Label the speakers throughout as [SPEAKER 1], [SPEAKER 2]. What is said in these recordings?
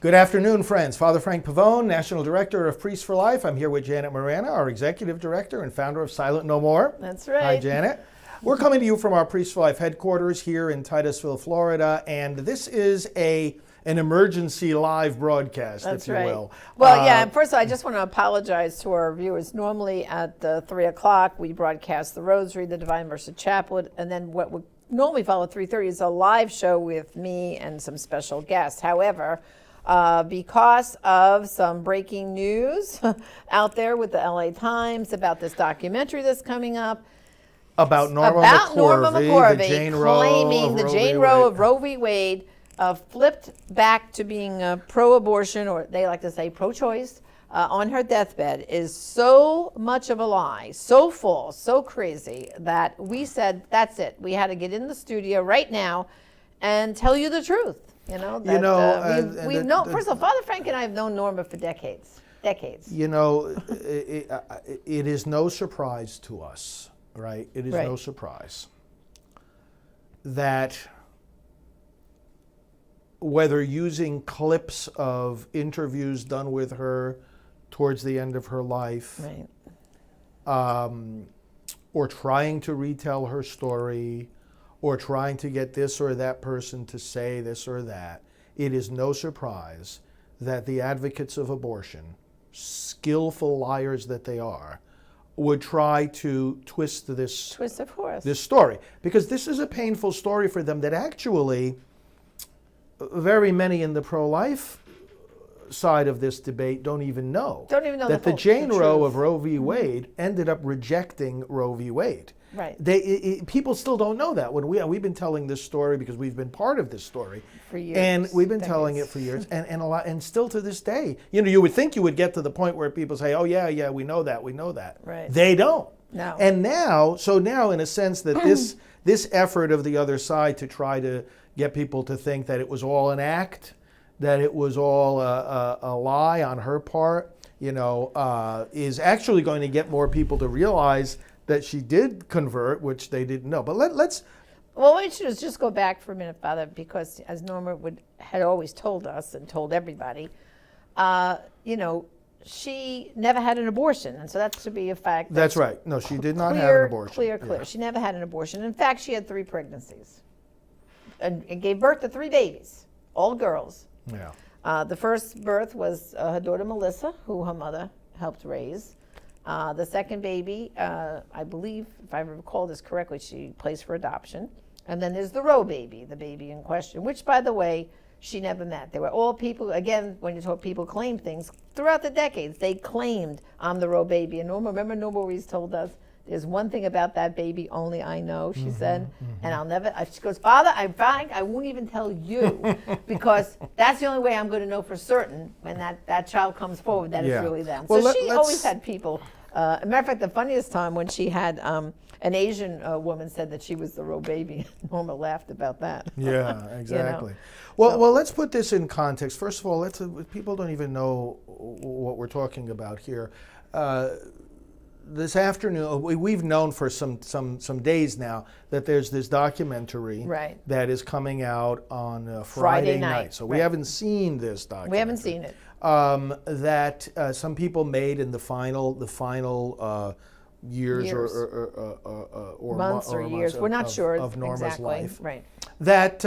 [SPEAKER 1] Good afternoon, friends. Father Frank Pavone, National Director of Priests for Life. I'm here with Janet Morana, our Executive Director and founder of Silent No More.
[SPEAKER 2] That's right.
[SPEAKER 1] Hi, Janet. We're coming to you from our Priests for Life headquarters here in Titusville, Florida, and this is an emergency live broadcast,
[SPEAKER 2] That's
[SPEAKER 1] if you
[SPEAKER 2] right.
[SPEAKER 1] will.
[SPEAKER 2] Well, yeah, first of all, I just want to apologize to our viewers. Normally at 3 o'clock, we broadcast the Rosary, the Divine Mercy Chaplet, and then what would normally follow at 3:30 is a live show with me and some special guests. However, because of some breaking news out there with the LA Times about this documentary that's coming up,
[SPEAKER 1] About Norma McCorvey, the Jane Roe
[SPEAKER 2] claiming
[SPEAKER 1] of
[SPEAKER 2] the
[SPEAKER 1] Roe
[SPEAKER 2] Jane
[SPEAKER 1] v.
[SPEAKER 2] Roe
[SPEAKER 1] Wade.
[SPEAKER 2] of Roe v. Wade flipped back to being pro-abortion, or they like to say pro-choice, on her deathbed is so much of a lie, so false, so crazy, that we said, that's it. We had to get in the studio right now and tell you the truth. We've known, first of all, Father Frank and I have known Norma for decades.
[SPEAKER 1] You know, it is no surprise to us, right? It is no surprise that whether using clips of interviews done with her towards the end of her life, or trying to retell her story, or trying to get this or that person to say this or that, it is no surprise that the advocates of abortion, skillful liars that they are, would try to twist this story. Because this is a painful story for them that actually very many in the pro-life side of this debate don't even know that the Jane Roe of Roe v. Wade ended up rejecting Roe v. Wade.
[SPEAKER 2] Right.
[SPEAKER 1] People still don't know that. When we've been telling this story because we've been part of this story
[SPEAKER 2] for years,
[SPEAKER 1] and we've been telling it for years, and a lot, and still to this day, you would think you would get to the point where people say, "Oh yeah, we know that."
[SPEAKER 2] Right.
[SPEAKER 1] They don't.
[SPEAKER 2] No.
[SPEAKER 1] And now, in a sense, that this effort of the other side to try to get people to think that it was all an act, that it was all a lie on her part, is actually going to get more people to realize that she did convert, which they didn't know. But let's.
[SPEAKER 2] Well, we should just go back for a minute, Father, because as Norma had always told us and told everybody, she never had an abortion, and so that's to be a fact.
[SPEAKER 1] That's right. No, she did not have an abortion.
[SPEAKER 2] Clear. Yeah. She never had an abortion. In fact, she had 3 pregnancies, and gave birth to 3 babies, all girls.
[SPEAKER 1] Yeah.
[SPEAKER 2] The first birth was her daughter Melissa, who her mother helped raise. The second baby, I believe, if I recall this correctly, she placed for adoption. And then there's the Roe baby, the baby in question, which, by the way, she never met. They were all people, again, when you talk people claim things, throughout the decades, they claimed, I'm the Roe baby. And remember Norma always told us, there's one thing about that baby only I know, she said, and I'll never, she goes, Father, I won't even tell you, because that's the only way I'm going to know for certain when that child comes forward that it's really them. Well, so she always had people. As a matter of fact, the funniest time when she had an Asian woman said that she was the Roe baby, Norma laughed about that.
[SPEAKER 1] Yeah, exactly. Well, let's put this in context. First of all, people don't even know what we're talking about here. This afternoon, we've known for some days now that there's this documentary that is coming out on Friday night. So we haven't seen this documentary.
[SPEAKER 2] We haven't seen it.
[SPEAKER 1] That some people made in the final years or
[SPEAKER 2] months or years. We're not sure
[SPEAKER 1] of Norma's life.
[SPEAKER 2] Right.
[SPEAKER 1] That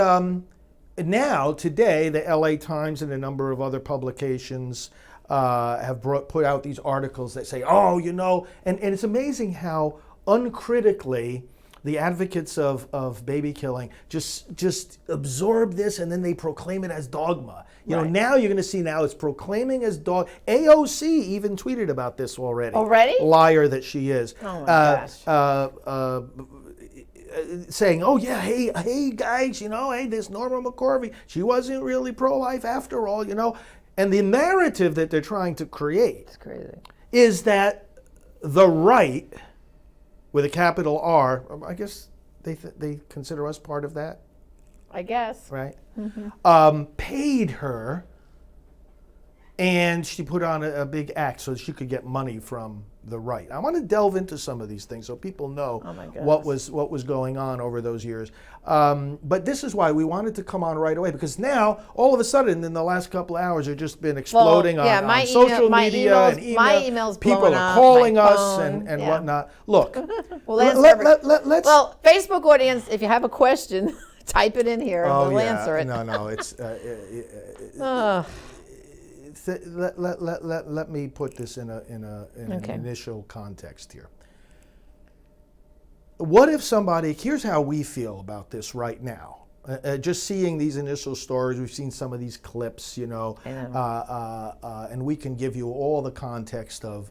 [SPEAKER 1] now today the LA Times and a number of other publications have put out these articles that say, and it's amazing how uncritically the advocates of baby killing just absorb this, and then they proclaim it as dogma. Now you're going to see it's proclaiming as dogma. AOC even tweeted about this already. Liar that she is.
[SPEAKER 2] Oh my gosh.
[SPEAKER 1] Saying, hey guys, hey, this Norma McCorvey, she wasn't really pro-life after all, And the narrative that they're trying to create is that the right, with a capital R, I guess they consider us part of that.
[SPEAKER 2] I guess.
[SPEAKER 1] Right? Paid her And she put on a big act so she could get money from the right. I want to delve into some of these things so people know what was going on over those years. But this is why we wanted to come on right away, because now all of a sudden in the last couple of hours have just been exploding on social media and email.
[SPEAKER 2] My email's
[SPEAKER 1] people are calling us and whatnot. Look,
[SPEAKER 2] well, Facebook audience, if you have a question, type it in here and we'll answer it.
[SPEAKER 1] No, it's. Let me put this in an initial context here. What if somebody, here's how we feel about this right now. Just seeing these initial stories, we've seen some of these clips, and we can give you all the context of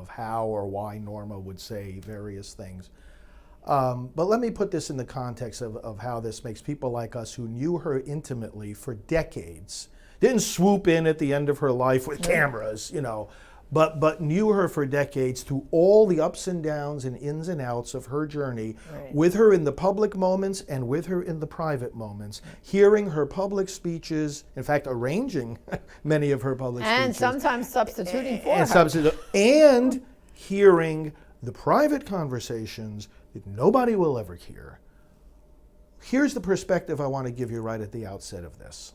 [SPEAKER 1] how or why Norma would say various things. But let me put this in the context of how this makes people like us who knew her intimately for decades, didn't swoop in at the end of her life with cameras, but knew her for decades through all the ups and downs and ins and outs of her journey, with her in the public moments and with her in the private moments, hearing her public speeches, in fact, arranging many of her public speeches.
[SPEAKER 2] And sometimes substituting for her.
[SPEAKER 1] And hearing the private conversations that nobody will ever hear. Here's the perspective I want to give you right at the outset of this.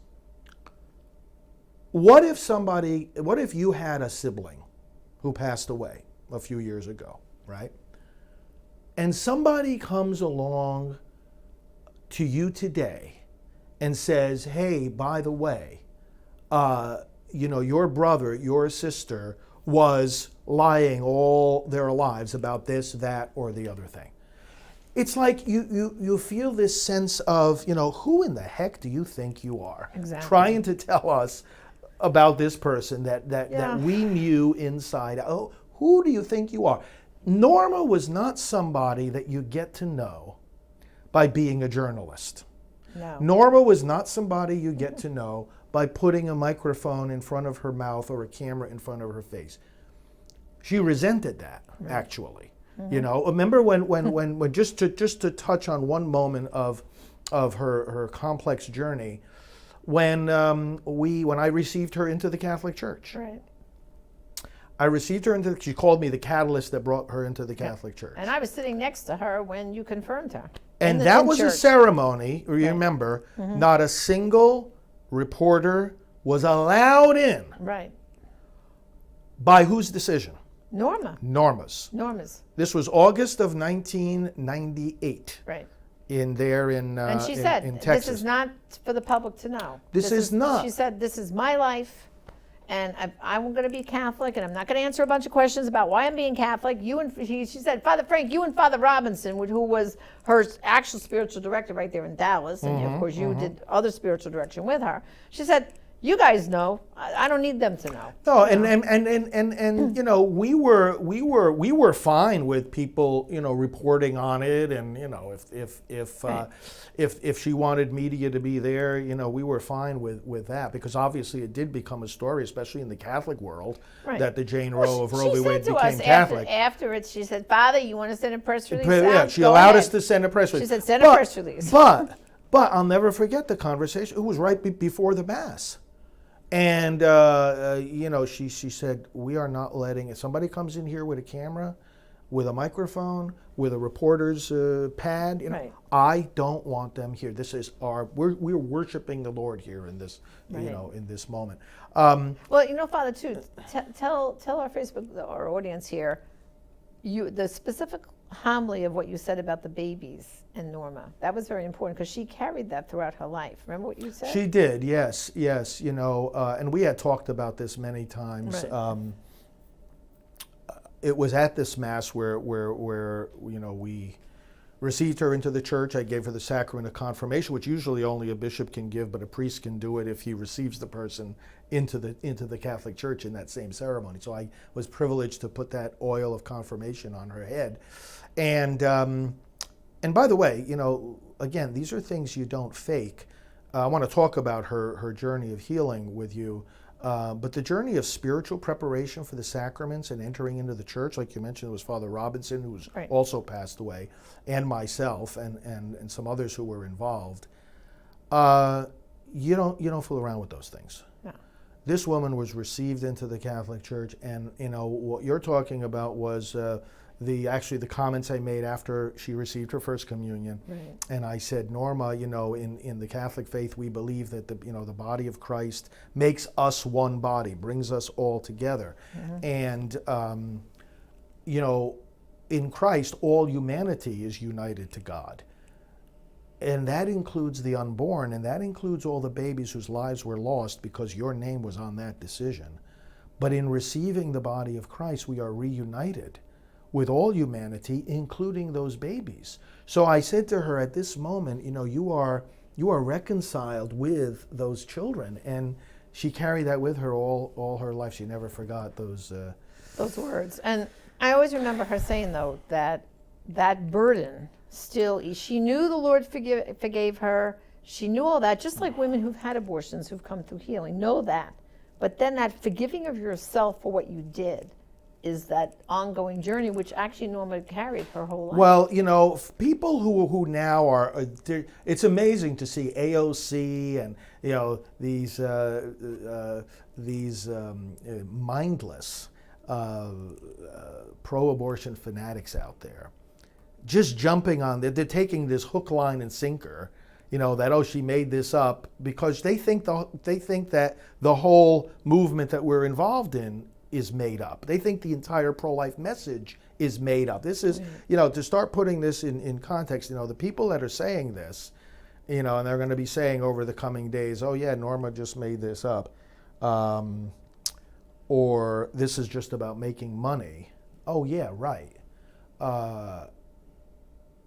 [SPEAKER 1] What if you had a sibling who passed away a few years ago, right? And somebody comes along to you today and says, hey, by the way, your brother, your sister was lying all their lives about this, that, or the other thing. It's like you feel this sense of, who in the heck do you think you are?
[SPEAKER 2] Exactly.
[SPEAKER 1] Trying to tell us about this person that we knew inside. Oh, who do you think you are? Norma was not somebody that you get to know by being a journalist.
[SPEAKER 2] No.
[SPEAKER 1] Norma was not somebody you get to know by putting a microphone in front of her mouth or a camera in front of her face. She resented that, actually. Remember when just to touch on one moment of her complex journey, when I received her into the Catholic Church.
[SPEAKER 2] Right.
[SPEAKER 1] I received her she called me the catalyst that brought her into the Catholic Church.
[SPEAKER 2] And I was sitting next to her when you confirmed her.
[SPEAKER 1] And that was a ceremony, remember, not a single reporter was allowed in.
[SPEAKER 2] Right.
[SPEAKER 1] By whose decision?
[SPEAKER 2] Norma's.
[SPEAKER 1] This was August of 1998.
[SPEAKER 2] Right.
[SPEAKER 1] And she
[SPEAKER 2] said,
[SPEAKER 1] in Texas.
[SPEAKER 2] This is not for the public to know.
[SPEAKER 1] This is not.
[SPEAKER 2] She said, this is my life, and I'm going to be Catholic, and I'm not going to answer a bunch of questions about why I'm being Catholic. She said, Father Frank, you and Father Robinson, who was her actual spiritual director right there in Dallas, and of course you did other spiritual direction with her. She said, you guys know. I don't need them to know.
[SPEAKER 1] No, and we were fine with people reporting on it, and if she wanted media to be there, we were fine with that, because obviously it did become a story, especially in the Catholic world, that the Jane Roe of Roe v. Wade became Catholic.
[SPEAKER 2] After it, she said, Father, you want to send a press release?
[SPEAKER 1] Yeah, she allowed us to send a press release.
[SPEAKER 2] She said, send a press release.
[SPEAKER 1] But I'll never forget the conversation. It was right before the Mass. And, she said, we are not letting, if somebody comes in here with a camera, with a microphone, with a reporter's pad, I don't want them here. This is we're worshiping the Lord here in this, in this moment.
[SPEAKER 2] Well, Father, too, tell our Facebook, our audience here, the specific homily of what you said about the babies and Norma. That was very important, because she carried that throughout her life. Remember what you said?
[SPEAKER 1] She did, yes. And we had talked about this many times.
[SPEAKER 2] Right.
[SPEAKER 1] It was at this Mass where we received her into the church. I gave her the sacrament of confirmation, which usually only a bishop can give, but a priest can do it if he receives the person into the Catholic Church in that same ceremony. So I was privileged to put that oil of confirmation on her head. And by the way, again, these are things you don't fake. I want to talk about her journey of healing with you. But the journey of spiritual preparation for the sacraments and entering into the church, like you mentioned, it was Father Robinson, who was also passed away, and myself, and some others who were involved. You don't fool around with those things.
[SPEAKER 2] No.
[SPEAKER 1] This woman was received into the Catholic Church, and what you're talking about was the comments I made after she received her first communion.
[SPEAKER 2] Right.
[SPEAKER 1] And I said, Norma, in the Catholic faith, we believe that the body of Christ makes us one body, brings us all together. And in Christ, all humanity is united to God. And that includes the unborn, and that includes all the babies whose lives were lost because your name was on that decision. But in receiving the body of Christ, we are reunited with all humanity, including those babies. So I said to her, at this moment, you are reconciled with those children. And she carried that with her all her life. She never forgot those
[SPEAKER 2] words. And I always remember her saying, though, that burden still, she knew the Lord forgave her. She knew all that, just like women who've had abortions, who've come through healing, know that. But then that forgiving of yourself for what you did is that ongoing journey, which actually Norma carried her whole life.
[SPEAKER 1] Well, people who now are, it's amazing to see AOC and these mindless pro-abortion fanatics out there, just jumping on. They're taking this hook, line, and sinker. That she made this up because they think that the whole movement that we're involved in is made up. They think the entire pro-life message is made up. This is, to start putting this in context, the people that are saying this, and they're going to be saying over the coming days, oh yeah, Norma just made this up, or this is just about making money. Oh yeah, right.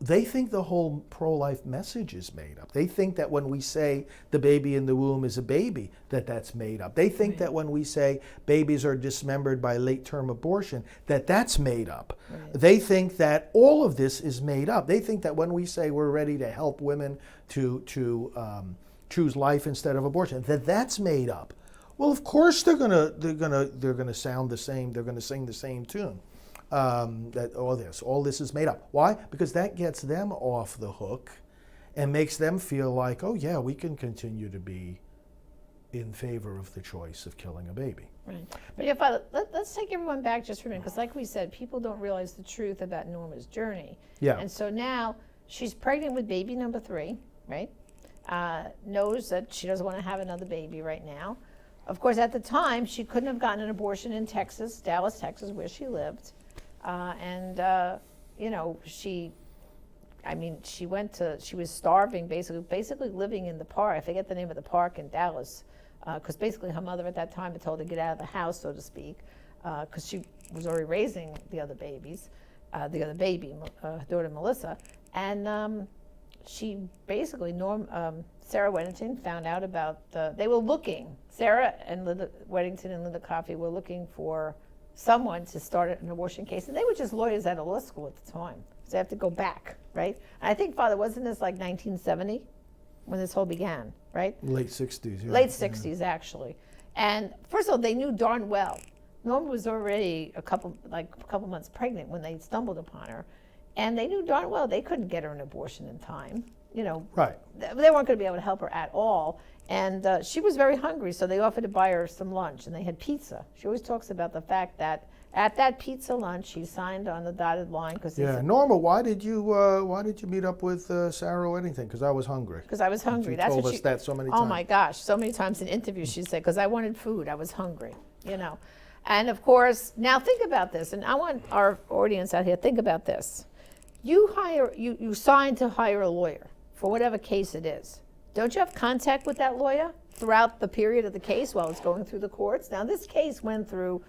[SPEAKER 1] They think the whole pro-life message is made up. They think that when we say the baby in the womb is a baby, that's made up. They think that when we say babies are dismembered by late-term abortion, that's made up. Right. They think that all of this is made up. They think that when we say we're ready to help women to choose life instead of abortion, that's made up. Well, of course they're gonna sound the same. They're gonna sing the same tune. That all this is made up. Why? Because that gets them off the hook and makes them feel like, oh yeah, we can continue to be in favor of the choice of killing a baby.
[SPEAKER 2] Right. But yeah, Father, let's take everyone back just for a minute, because like we said, people don't realize the truth about Norma's journey.
[SPEAKER 1] Yeah.
[SPEAKER 2] And so now she's pregnant with baby number 3, right? Knows that she doesn't want to have another baby right now. Of course, at the time, she couldn't have gotten an abortion in Texas, Dallas, Texas, where she lived. She was starving, basically living in the park. I forget the name of the park in Dallas, because basically her mother at that time had told her to get out of the house, so to speak, because she was already raising the other baby, her daughter Melissa. And she basically, Sarah Weddington found out about they were looking, Sarah and Weddington and Linda Coffey were looking for someone to start an abortion case, and they were just lawyers at a law school at the time, so they have to go back, right? And I think, Father, wasn't this like 1970 when this whole began, right?
[SPEAKER 1] Late 60s. Yeah.
[SPEAKER 2] Late 60s, actually. And first of all, they knew darn well Norma was already a couple months pregnant when they stumbled upon her, and they knew darn well they couldn't get her an abortion in time.
[SPEAKER 1] Right.
[SPEAKER 2] They weren't going to be able to help her at all. And she was very hungry, so they offered to buy her some lunch, and they had pizza. She always talks about the fact that at that pizza lunch, she signed on the dotted line because
[SPEAKER 1] Norma, why did you meet up with Sarah Weddington? Because I was hungry.
[SPEAKER 2] Because I was hungry.
[SPEAKER 1] She told us that so many times.
[SPEAKER 2] Oh my gosh, so many times in interviews she said, because I wanted food, I was hungry, And of course, now think about this, and I want our audience out here think about this. You sign to hire a lawyer for whatever case it is. Don't you have contact with that lawyer throughout the period of the case while it's going through the courts? Now, this case went through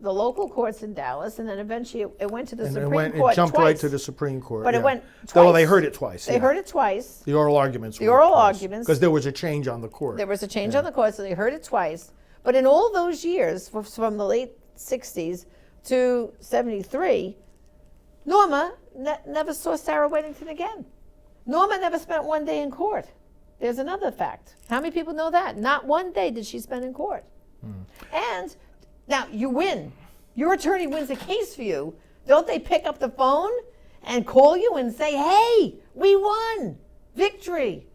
[SPEAKER 2] the local courts in Dallas, and then eventually it went to the Supreme Court.
[SPEAKER 1] It jumped
[SPEAKER 2] twice.
[SPEAKER 1] right to the Supreme Court.
[SPEAKER 2] But it went twice.
[SPEAKER 1] Well, they heard it twice.
[SPEAKER 2] They heard it twice.
[SPEAKER 1] The oral arguments. Because there was a change on the court.
[SPEAKER 2] There was a change on the court, so they heard it twice. But in all those years, from the late 60s to 73, Norma never saw Sarah Weddington again. Norma never spent one day in court. There's another fact. How many people know that? Not one day did she spend in court. And now you win. Your attorney wins a case for you. Don't they pick up the phone and call you and say, hey, we won, victory?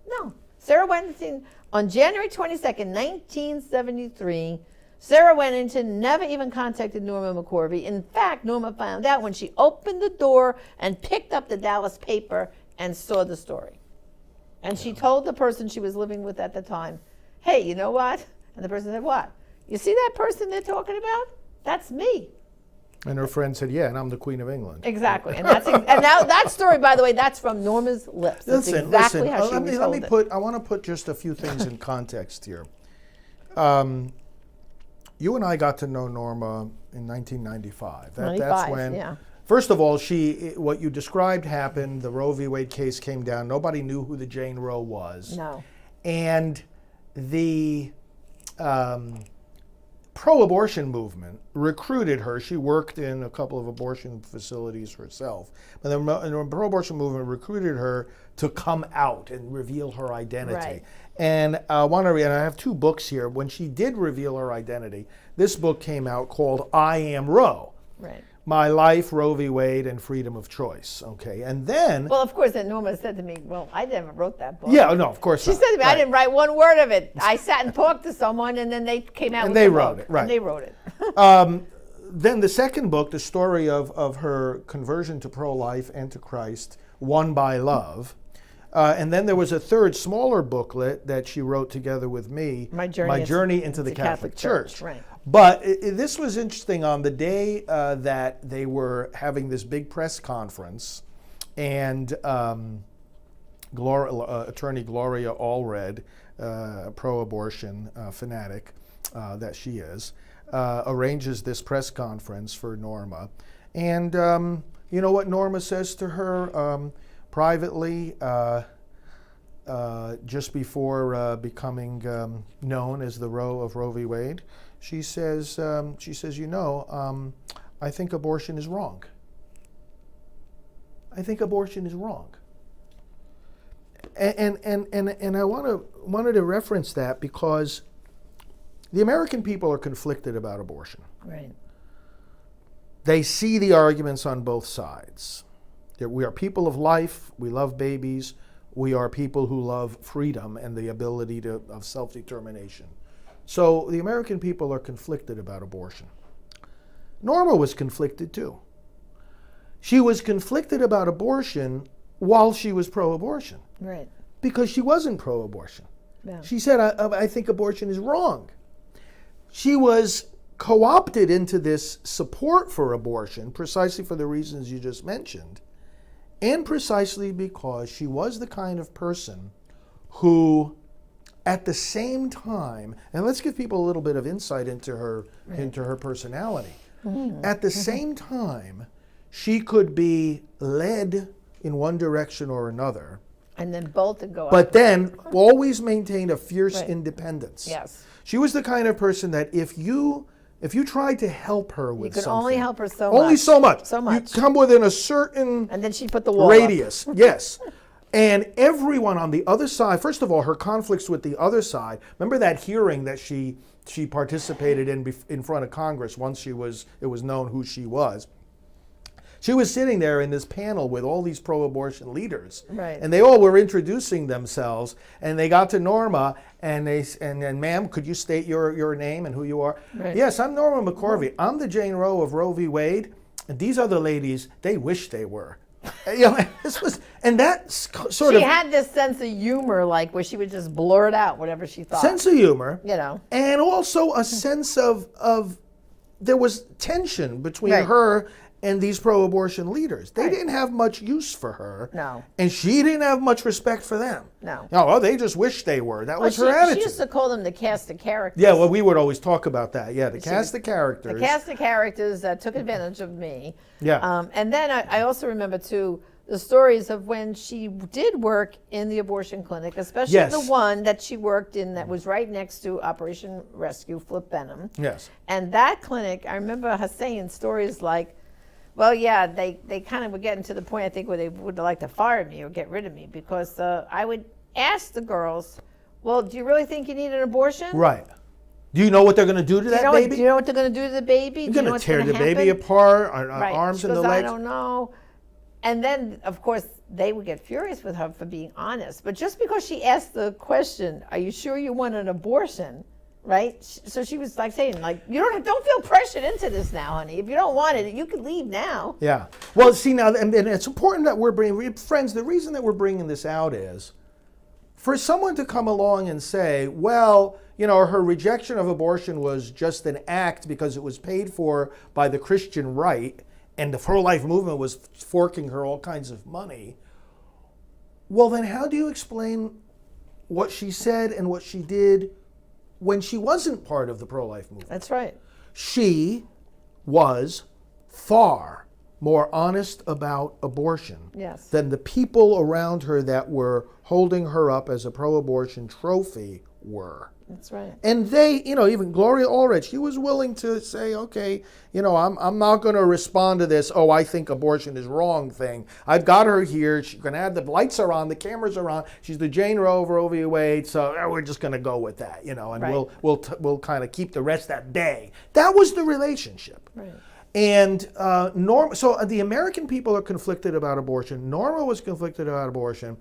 [SPEAKER 2] No. Sarah Weddington, on January 22nd, 1973, Sarah Weddington never even contacted Norma McCorvey. In fact, Norma found out when she opened the door and picked up the Dallas paper and saw the story. And she told the person she was living with at the time, hey, you know what? And the person said, what? You see that person they're talking about? That's me.
[SPEAKER 1] And her friend said, yeah, and I'm the Queen of England.
[SPEAKER 2] Exactly. And that's and now that story, by the way, that's from Norma's lips. That's exactly how she
[SPEAKER 1] let me
[SPEAKER 2] it.
[SPEAKER 1] put, I want to put just a few things in context here. You and I got to know Norma in 1995. That's when,
[SPEAKER 2] yeah.
[SPEAKER 1] First of all, what you described happened. The Roe v. Wade case came down. Nobody knew who the Jane Roe was.
[SPEAKER 2] No.
[SPEAKER 1] And the pro-abortion movement recruited her. She worked in a couple of abortion facilities herself. But the pro-abortion movement recruited her to come out and reveal her identity.
[SPEAKER 2] Right.
[SPEAKER 1] And I have two books here. When she did reveal her identity, this book came out called I Am Roe.
[SPEAKER 2] Right.
[SPEAKER 1] My Life, Roe v. Wade, and Freedom of Choice. Okay, and then...
[SPEAKER 2] Well, of course, then Norma said to me, well, I never wrote that book.
[SPEAKER 1] Yeah, no, of course
[SPEAKER 2] She
[SPEAKER 1] not.
[SPEAKER 2] said to me,
[SPEAKER 1] Right.
[SPEAKER 2] I didn't write one word of it. I sat and talked to someone, and then they came out with
[SPEAKER 1] they
[SPEAKER 2] the
[SPEAKER 1] wrote
[SPEAKER 2] book.
[SPEAKER 1] it, right.
[SPEAKER 2] And they wrote it.
[SPEAKER 1] Then the second book, the story of her conversion to pro-life and to Christ, Won by Love. And then there was a third, smaller booklet that she wrote together with me,
[SPEAKER 2] My Journey
[SPEAKER 1] into the Catholic Church.
[SPEAKER 2] Right.
[SPEAKER 1] But this was interesting. On the day that they were having this big press conference, and attorney Gloria Allred, pro-abortion fanatic that she is, arranges this press conference for Norma. And you know what Norma says to her privately just before becoming known as the Roe of Roe v. Wade? She says, you know, I think abortion is wrong. I think abortion is wrong. And I wanted to reference that because the American people are conflicted about abortion.
[SPEAKER 2] Right.
[SPEAKER 1] They see the arguments on both sides. We are people of life. We love babies. We are people who love freedom and the ability of self-determination. So the American people are conflicted about abortion. Norma was conflicted too. She was conflicted about abortion while she was pro-abortion.
[SPEAKER 2] Right.
[SPEAKER 1] Because she wasn't pro-abortion.
[SPEAKER 2] Yeah.
[SPEAKER 1] She said, I think abortion is wrong. She was co-opted into this support for abortion precisely for the reasons you just mentioned, and precisely because she was the kind of person who, at the same time, and let's give people a little bit of insight into her personality. Mm-hmm. At the same time, she could be led in one direction or another,
[SPEAKER 2] and then both to go out.
[SPEAKER 1] But then always maintain a fierce independence.
[SPEAKER 2] Yes.
[SPEAKER 1] She was the kind of person that if you tried to help her with something,
[SPEAKER 2] you could only help her so much.
[SPEAKER 1] Only so much.
[SPEAKER 2] So much.
[SPEAKER 1] You come within a certain
[SPEAKER 2] and then she put the wall
[SPEAKER 1] radius. Yes. And everyone on the other side, first of all, her conflicts with the other side. Remember that hearing that she participated in front of Congress once it was known who she was. She was sitting there in this panel with all these pro-abortion leaders,
[SPEAKER 2] right.
[SPEAKER 1] And they all were introducing themselves. And they got to Norma, and ma'am, could you state your name and who you are?
[SPEAKER 2] Right.
[SPEAKER 1] Yes, I'm Norma McCorvey. I'm the Jane Roe of Roe v. Wade. And these other ladies, they wish they were. You know,
[SPEAKER 2] She had this sense of humor, like where she would just blurt out whatever she thought.
[SPEAKER 1] Sense of humor,
[SPEAKER 2] you know,
[SPEAKER 1] and also a sense of there was tension between her and these pro-abortion leaders. They didn't have much use for her.
[SPEAKER 2] No.
[SPEAKER 1] And she didn't have much respect for them.
[SPEAKER 2] No.
[SPEAKER 1] Oh, they just wish they were. That was her attitude.
[SPEAKER 2] She used to call them the cast of characters.
[SPEAKER 1] Yeah, well, we would always talk about that. Yeah, the cast of characters.
[SPEAKER 2] The cast of characters that took advantage of me.
[SPEAKER 1] Yeah.
[SPEAKER 2] And then I also remember, too, the stories of when she did work in the abortion clinic, especially the one that she worked in that was right next to Operation Rescue, Flip Benham.
[SPEAKER 1] Yes.
[SPEAKER 2] And that clinic, I remember her saying stories like, well, yeah, they kind of were getting to the point, I think, where they would like to fire me or get rid of me because I would ask the girls, well, do you really think you need an abortion?
[SPEAKER 1] Right. Do you know what they're going to do to that baby?
[SPEAKER 2] Do you know what they're going to do to the baby?
[SPEAKER 1] You're going to tear the baby apart,
[SPEAKER 2] right.
[SPEAKER 1] arms
[SPEAKER 2] She
[SPEAKER 1] and
[SPEAKER 2] goes,
[SPEAKER 1] the legs.
[SPEAKER 2] I don't know. And then, of course, they would get furious with her for being honest. But just because she asked the question, "Are you sure you want an abortion?" Right? So she was like saying, like, you don't feel pressured into this now, honey. If you don't want it, you can leave now.
[SPEAKER 1] Yeah. Well, see now, and it's important that we're bringing, friends, the reason that we're bringing this out is for someone to come along and say, well, her rejection of abortion was just an act because it was paid for by the Christian right and the pro-life movement was forking her all kinds of money. Well, then how do you explain what she said and what she did when she wasn't part of the pro-life movement?
[SPEAKER 2] That's right.
[SPEAKER 1] She was far more honest about abortion than the people around her that were holding her up as a pro-abortion trophy were.
[SPEAKER 2] That's right.
[SPEAKER 1] And they, even Gloria Allred, she was willing to say, okay, I'm not going to respond to this, I think abortion is wrong thing. I've got her here. She's going to have the lights are on, the cameras are on. She's the Jane Roe of Roe v. Wade, so we're just going to go with that, and
[SPEAKER 2] right.
[SPEAKER 1] we'll kind of keep the rest at bay. That was the relationship.
[SPEAKER 2] Right.
[SPEAKER 1] And Norma, so the American people are conflicted about abortion. Norma was conflicted about abortion.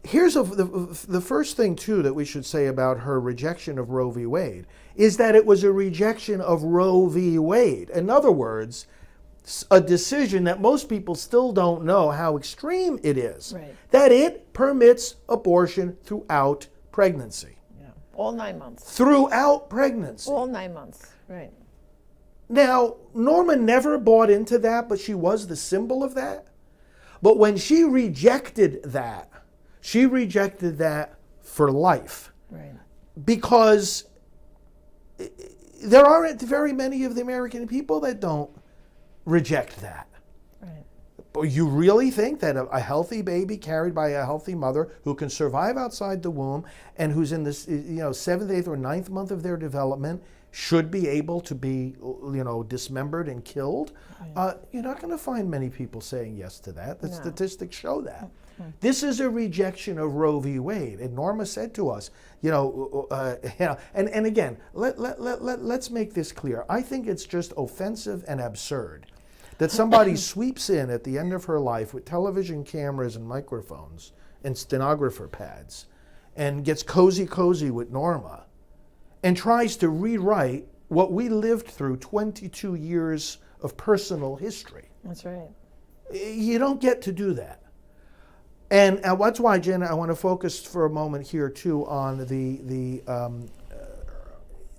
[SPEAKER 1] Here's the first thing, too, that we should say about her rejection of Roe v. Wade is that it was a rejection of Roe v. Wade. In other words, a decision that most people still don't know how extreme it is.
[SPEAKER 2] Right.
[SPEAKER 1] That it permits abortion throughout pregnancy.
[SPEAKER 2] Yeah. All 9 months.
[SPEAKER 1] Throughout pregnancy.
[SPEAKER 2] All 9 months. Right.
[SPEAKER 1] Now, Norma never bought into that, but she was the symbol of that. But when she rejected that for life.
[SPEAKER 2] Right.
[SPEAKER 1] Because there aren't very many of the American people that don't reject that.
[SPEAKER 2] Right.
[SPEAKER 1] But you really think that a healthy baby carried by a healthy mother who can survive outside the womb and who's in this 7th, 8th, or 9th month of their development should be able to be dismembered and killed? Right. You're not going to find many people saying yes to that. The statistics show that. This is a rejection of Roe v. Wade, and Norma said to us, and again, let's make this clear. I think it's just offensive and absurd that somebody sweeps in at the end of her life with television cameras and microphones and stenographer pads, and gets cozy with Norma, and tries to rewrite what we lived through 22 years of personal history.
[SPEAKER 2] That's right.
[SPEAKER 1] You don't get to do that. And that's why, Jen, I want to focus for a moment here too on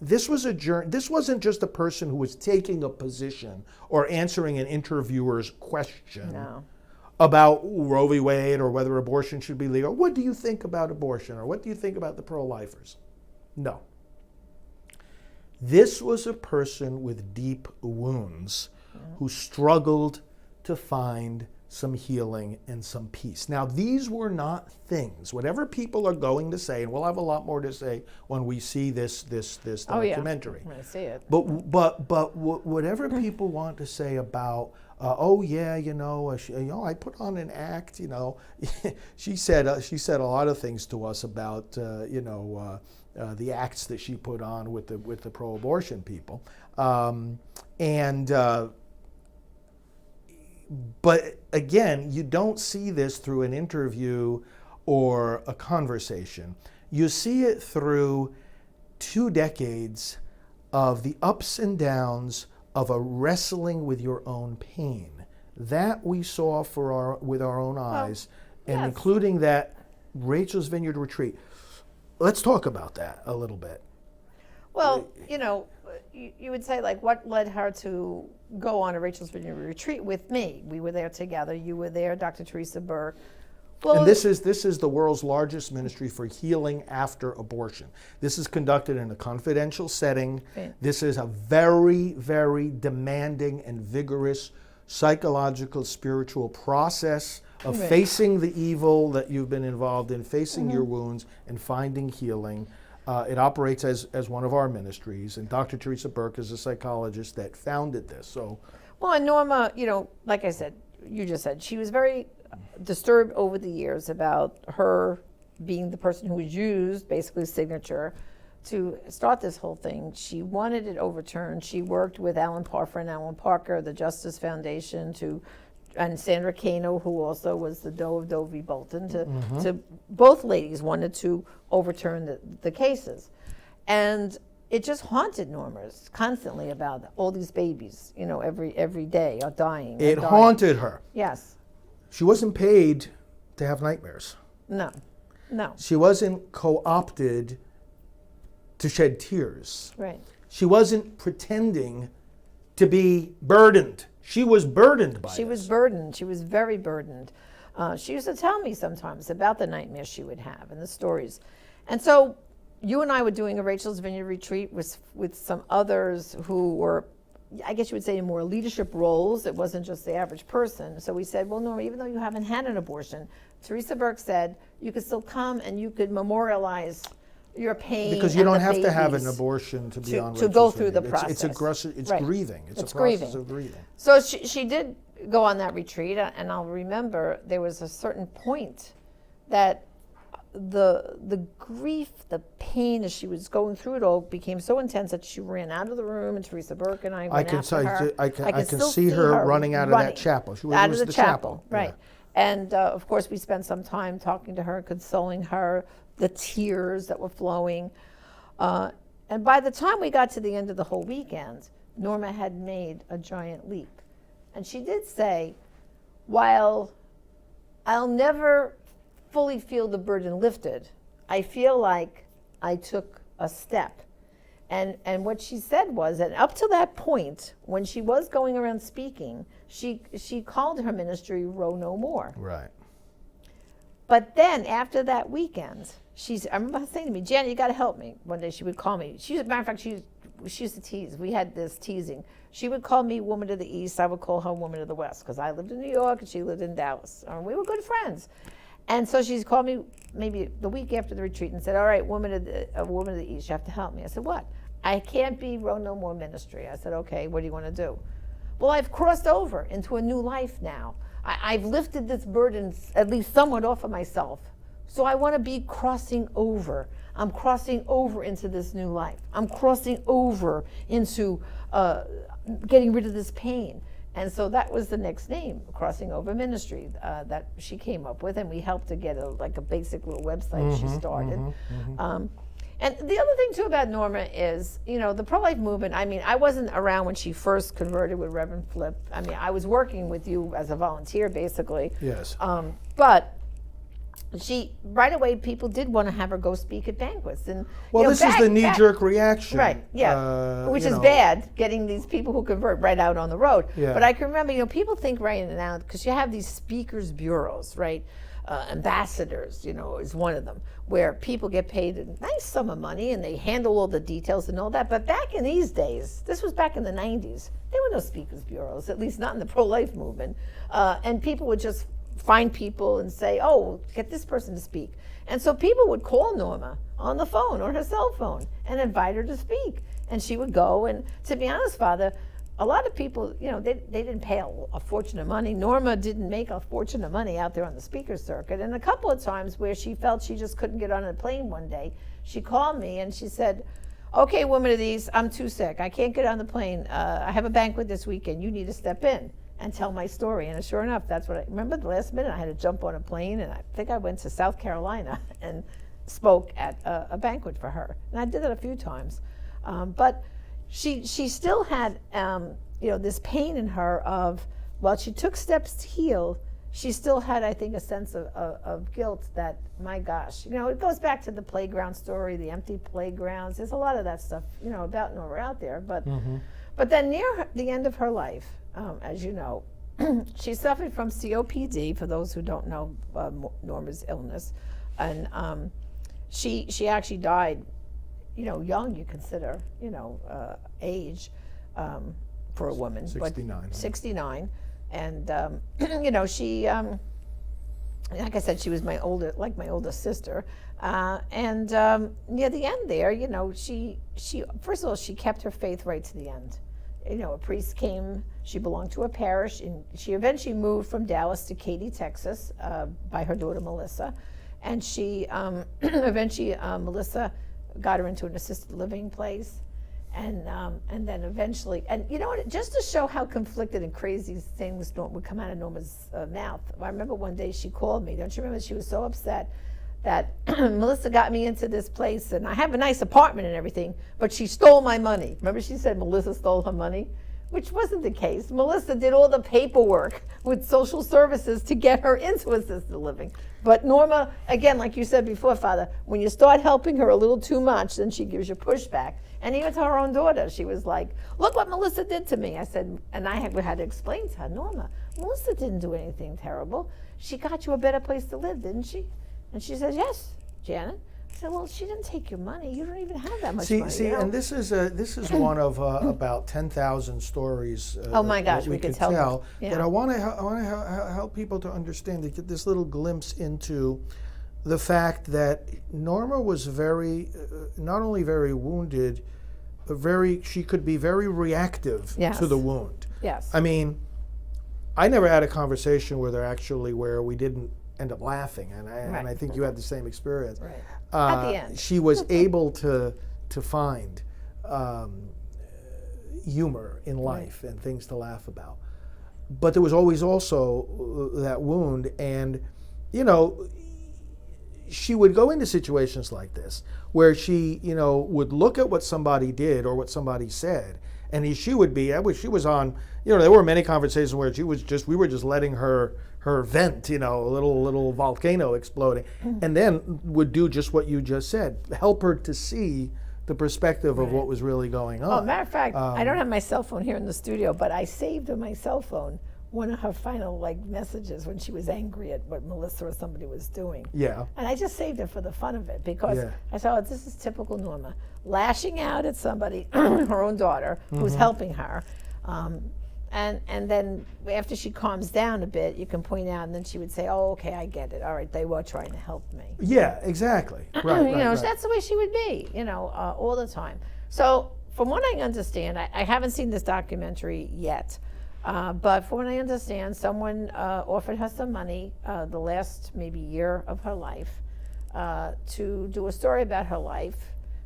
[SPEAKER 1] this was a journey. This wasn't just a person who was taking a position or answering an interviewer's question about Roe v. Wade or whether abortion should be legal. What do you think about abortion, or what do you think about the pro-lifers? No. This was a person with deep wounds who struggled to find some healing and some peace. Now, these were not things, whatever people are going to say, and we'll have a lot more to say when we see this documentary.
[SPEAKER 2] I see it.
[SPEAKER 1] But whatever people want to say about, I put on an act, she said a lot of things to us about, the acts that she put on with the pro-abortion people, but again, you don't see this through an interview or a conversation. You see it through 2 decades of the ups and downs of a wrestling with your own pain. That we saw with our own eyes, and including that Rachel's Vineyard retreat. Let's talk about that a little bit.
[SPEAKER 2] Well, you would say, like, what led her to go on a Rachel's Vineyard retreat with me? We were there together. You were there, Dr. Teresa Burke. Well,
[SPEAKER 1] and this is the world's largest ministry for healing after abortion. This is conducted in a confidential setting.
[SPEAKER 2] Right.
[SPEAKER 1] This is a very, very demanding and vigorous psychological, spiritual process of facing the evil that you've been involved in, facing your wounds, and finding healing. It operates as one of our ministries, and Dr. Teresa Burke is a psychologist that founded this. So,
[SPEAKER 2] well, and Norma, like I said, you just said, she was very disturbed over the years about her being the person who was used, basically signature, to start this whole thing. She wanted it overturned. She worked with Alan Parker, the Justice Foundation, to and Sandra Kano, who also was the Doe of Doe v. Bolton, to both ladies wanted to overturn the cases. And it just haunted Norma constantly about all these babies, every day are dying.
[SPEAKER 1] It haunted her.
[SPEAKER 2] Yes.
[SPEAKER 1] She wasn't paid to have nightmares.
[SPEAKER 2] No.
[SPEAKER 1] She wasn't co-opted to shed tears.
[SPEAKER 2] Right.
[SPEAKER 1] She wasn't pretending to be burdened. She was burdened by
[SPEAKER 2] She
[SPEAKER 1] this.
[SPEAKER 2] was burdened. She was very burdened. She used to tell me sometimes about the nightmares she would have and the stories. And so you and I were doing a Rachel's Vineyard retreat with some others who were, I guess you would say, in more leadership roles. It wasn't just the average person. So we said, well, Norma, even though you haven't had an abortion, Teresa Burke said you could still come and you could memorialize your pain.
[SPEAKER 1] Because you don't
[SPEAKER 2] and the
[SPEAKER 1] have to have an
[SPEAKER 2] babies
[SPEAKER 1] abortion to be on
[SPEAKER 2] to
[SPEAKER 1] Rachel's
[SPEAKER 2] go through
[SPEAKER 1] Vineyard.
[SPEAKER 2] the process.
[SPEAKER 1] It's aggressive. It's
[SPEAKER 2] Right.
[SPEAKER 1] grieving. It's a process
[SPEAKER 2] grieving.
[SPEAKER 1] of grieving.
[SPEAKER 2] So she did go on that retreat, and I'll remember there was a certain point that the grief, the pain as she was going through it all became so intense that she ran out of the room, and Teresa Burke and I went after her.
[SPEAKER 1] I can
[SPEAKER 2] still
[SPEAKER 1] see her running out of that chapel.
[SPEAKER 2] Out of the chapel,
[SPEAKER 1] Yeah.
[SPEAKER 2] right. And of course we spent some time talking to her, consoling her, the tears that were flowing. And by the time we got to the end of the whole weekend, Norma had made a giant leap. And she did say, while I'll never fully feel the burden lifted, I feel like I took a step. And what she said was that up to that point, when she was going around speaking, she called her ministry Row No More.
[SPEAKER 1] Right.
[SPEAKER 2] But then after that weekend, I remember her saying to me, Janet, you got to help me. One day she would call me. As a matter of fact, she used to tease. We had this teasing. She would call me Woman of the East. I would call her Woman of the West because I lived in New York and she lived in Dallas. We were good friends. And so she's called me maybe the week after the retreat and said, all right, Woman of the East, you have to help me. I said, what? I can't be Row No More ministry. I said, okay, what do you want to do? Well, I've crossed over into a new life now. I've lifted this burden at least somewhat off of myself. So I want to be crossing over. I'm crossing over into this new life. I'm crossing over into getting rid of this pain. And so that was the next name, Crossing Over Ministry, that she came up with, and we helped to get a basic little website she started. And the other thing too about Norma is, the pro-life movement. I mean, I wasn't around when she first converted with Reverend Flip. I mean, I was working with you as a volunteer, basically.
[SPEAKER 1] Yes.
[SPEAKER 2] But she right away, people did want to have her go speak at banquets, and
[SPEAKER 1] well, this is the knee-jerk reaction,
[SPEAKER 2] right? Yeah, which is
[SPEAKER 1] know.
[SPEAKER 2] bad, getting these people who convert right out on the road.
[SPEAKER 1] Yeah.
[SPEAKER 2] But I can remember, people think right now because you have these speakers bureaus, right? Ambassadors, is one of them, where people get paid a nice sum of money and they handle all the details and all that. But back in these days, this was back in the 90s, there were no speakers bureaus, at least not in the pro-life movement. And people would just find people and say, oh, get this person to speak. And so people would call Norma on the phone or her cell phone and invite her to speak. And she would go. And to be honest, Father, a lot of people, they didn't pay a fortune of money. Norma didn't make a fortune of money out there on the speaker circuit. And a couple of times where she felt she just couldn't get on a plane one day, she called me and she said, okay, Woman of these, I'm too sick. I can't get on the plane. I have a banquet this weekend. You need to step in and tell my story. And sure enough, that's what I remember. The last minute I had to jump on a plane, and I think I went to South Carolina and spoke at a banquet for her. And I did that a few times. But she still had this pain in her of, while she took steps to heal, she still had, I think, a sense of guilt that, my gosh, it goes back to the playground story, the empty playgrounds. There's a lot of that stuff, about Norma out there. But then near the end of her life, as you know, she suffered from COPD, for those who don't know Norma's illness. And she actually died, young, you consider, age for a woman.
[SPEAKER 1] 69.
[SPEAKER 2] But 69. And, she, like I said, she was my older sister. And near the end there, she first of all, she kept her faith right to the end. A priest came, she belonged to a parish, and she eventually moved from Dallas to Katy, Texas, by her daughter Melissa. And she eventually, Melissa got her into an assisted living place. And then eventually, and you know what, just to show how conflicted and crazy things would come out of Norma's mouth. I remember one day she called me. Don't you remember? She was so upset that Melissa got me into this place, and I have a nice apartment and everything, but she stole my money. Remember she said Melissa stole her money? Which wasn't the case. Melissa did all the paperwork with social services to get her into assisted living. But Norma, again, like you said before, Father, when you start helping her a little too much, then she gives you pushback. And even to her own daughter, she was like, look what Melissa did to me. I said, and I had to explain to her, Norma, Melissa didn't do anything terrible. She got you a better place to live, didn't she? And she says, yes, Janet. I said, well, she didn't take your money. You don't even have that much money.
[SPEAKER 1] See, and this is one of about 10,000 stories.
[SPEAKER 2] Oh my gosh, we could tell.
[SPEAKER 1] That I want to help people to understand, to get this little glimpse into the fact that Norma was very, not only very wounded, but she could be very reactive to the wound.
[SPEAKER 2] Yes.
[SPEAKER 1] I mean, I never had a conversation with her actually where we didn't end up laughing, and I think you had the same experience.
[SPEAKER 2] Right. At the end.
[SPEAKER 1] She was able to find humor in life and things to laugh about. But there was always also that wound, and you know, she would go into situations like this where she, you know, would look at what somebody did or what somebody said, and she was on, you know, there were many conversations where we were just letting her vent, you know, a little volcano exploding, and then would do just what you just said, help her to see the perspective of what was really going on.
[SPEAKER 2] Oh, matter of fact, I don't have my cell phone here in the studio, but I saved on my cell phone one of her final messages when she was angry at what Melissa or somebody was doing.
[SPEAKER 1] Yeah.
[SPEAKER 2] And I just saved it for the fun of it because I thought, this is typical Norma, lashing out at somebody, her own daughter, who's helping her. And then after she calms down a bit, you can point out, and then she would say, oh, okay, I get it. All right, they were trying to help me.
[SPEAKER 1] Yeah, exactly. Right,
[SPEAKER 2] That's the way she would be, all the time. So from what I understand, I haven't seen this documentary yet, but from what I understand, someone offered her some money the last maybe year of her life to do a story about her life.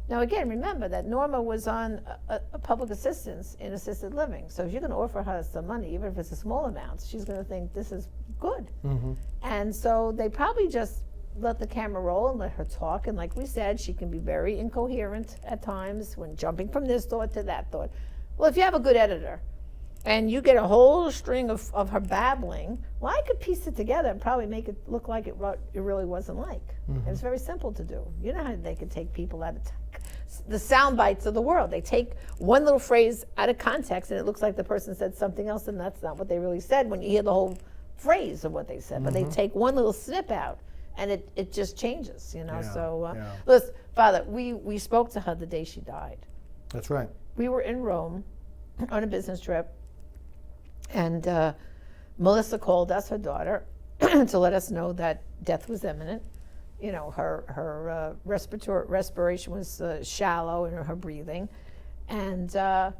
[SPEAKER 2] Now, again, remember that Norma was on a public assistance in assisted living. So if you're going to offer her some money, even if it's a small amount, she's going to think this is good. Mm-hmm. And so they probably just let the camera roll and let her talk. And like we said, she can be very incoherent at times when jumping from this thought to that thought. Well, if you have a good editor and you get a whole string of her babbling, well, I could piece it together and probably make it look like it really wasn't like. Mm-hmm. It's very simple to do. You know how they could take people out of the sound bites of the world. They take one little phrase out of context and it looks like the person said something else, and that's not what they really said when you hear the whole phrase of what they said. But they take one little snip out and it just changes, So listen, Father, we spoke to her the day she died.
[SPEAKER 1] That's right. We
[SPEAKER 2] were in Rome on a business trip, and Melissa called us, her daughter, to let us know that death was imminent. Her respiration was shallow in her breathing. And I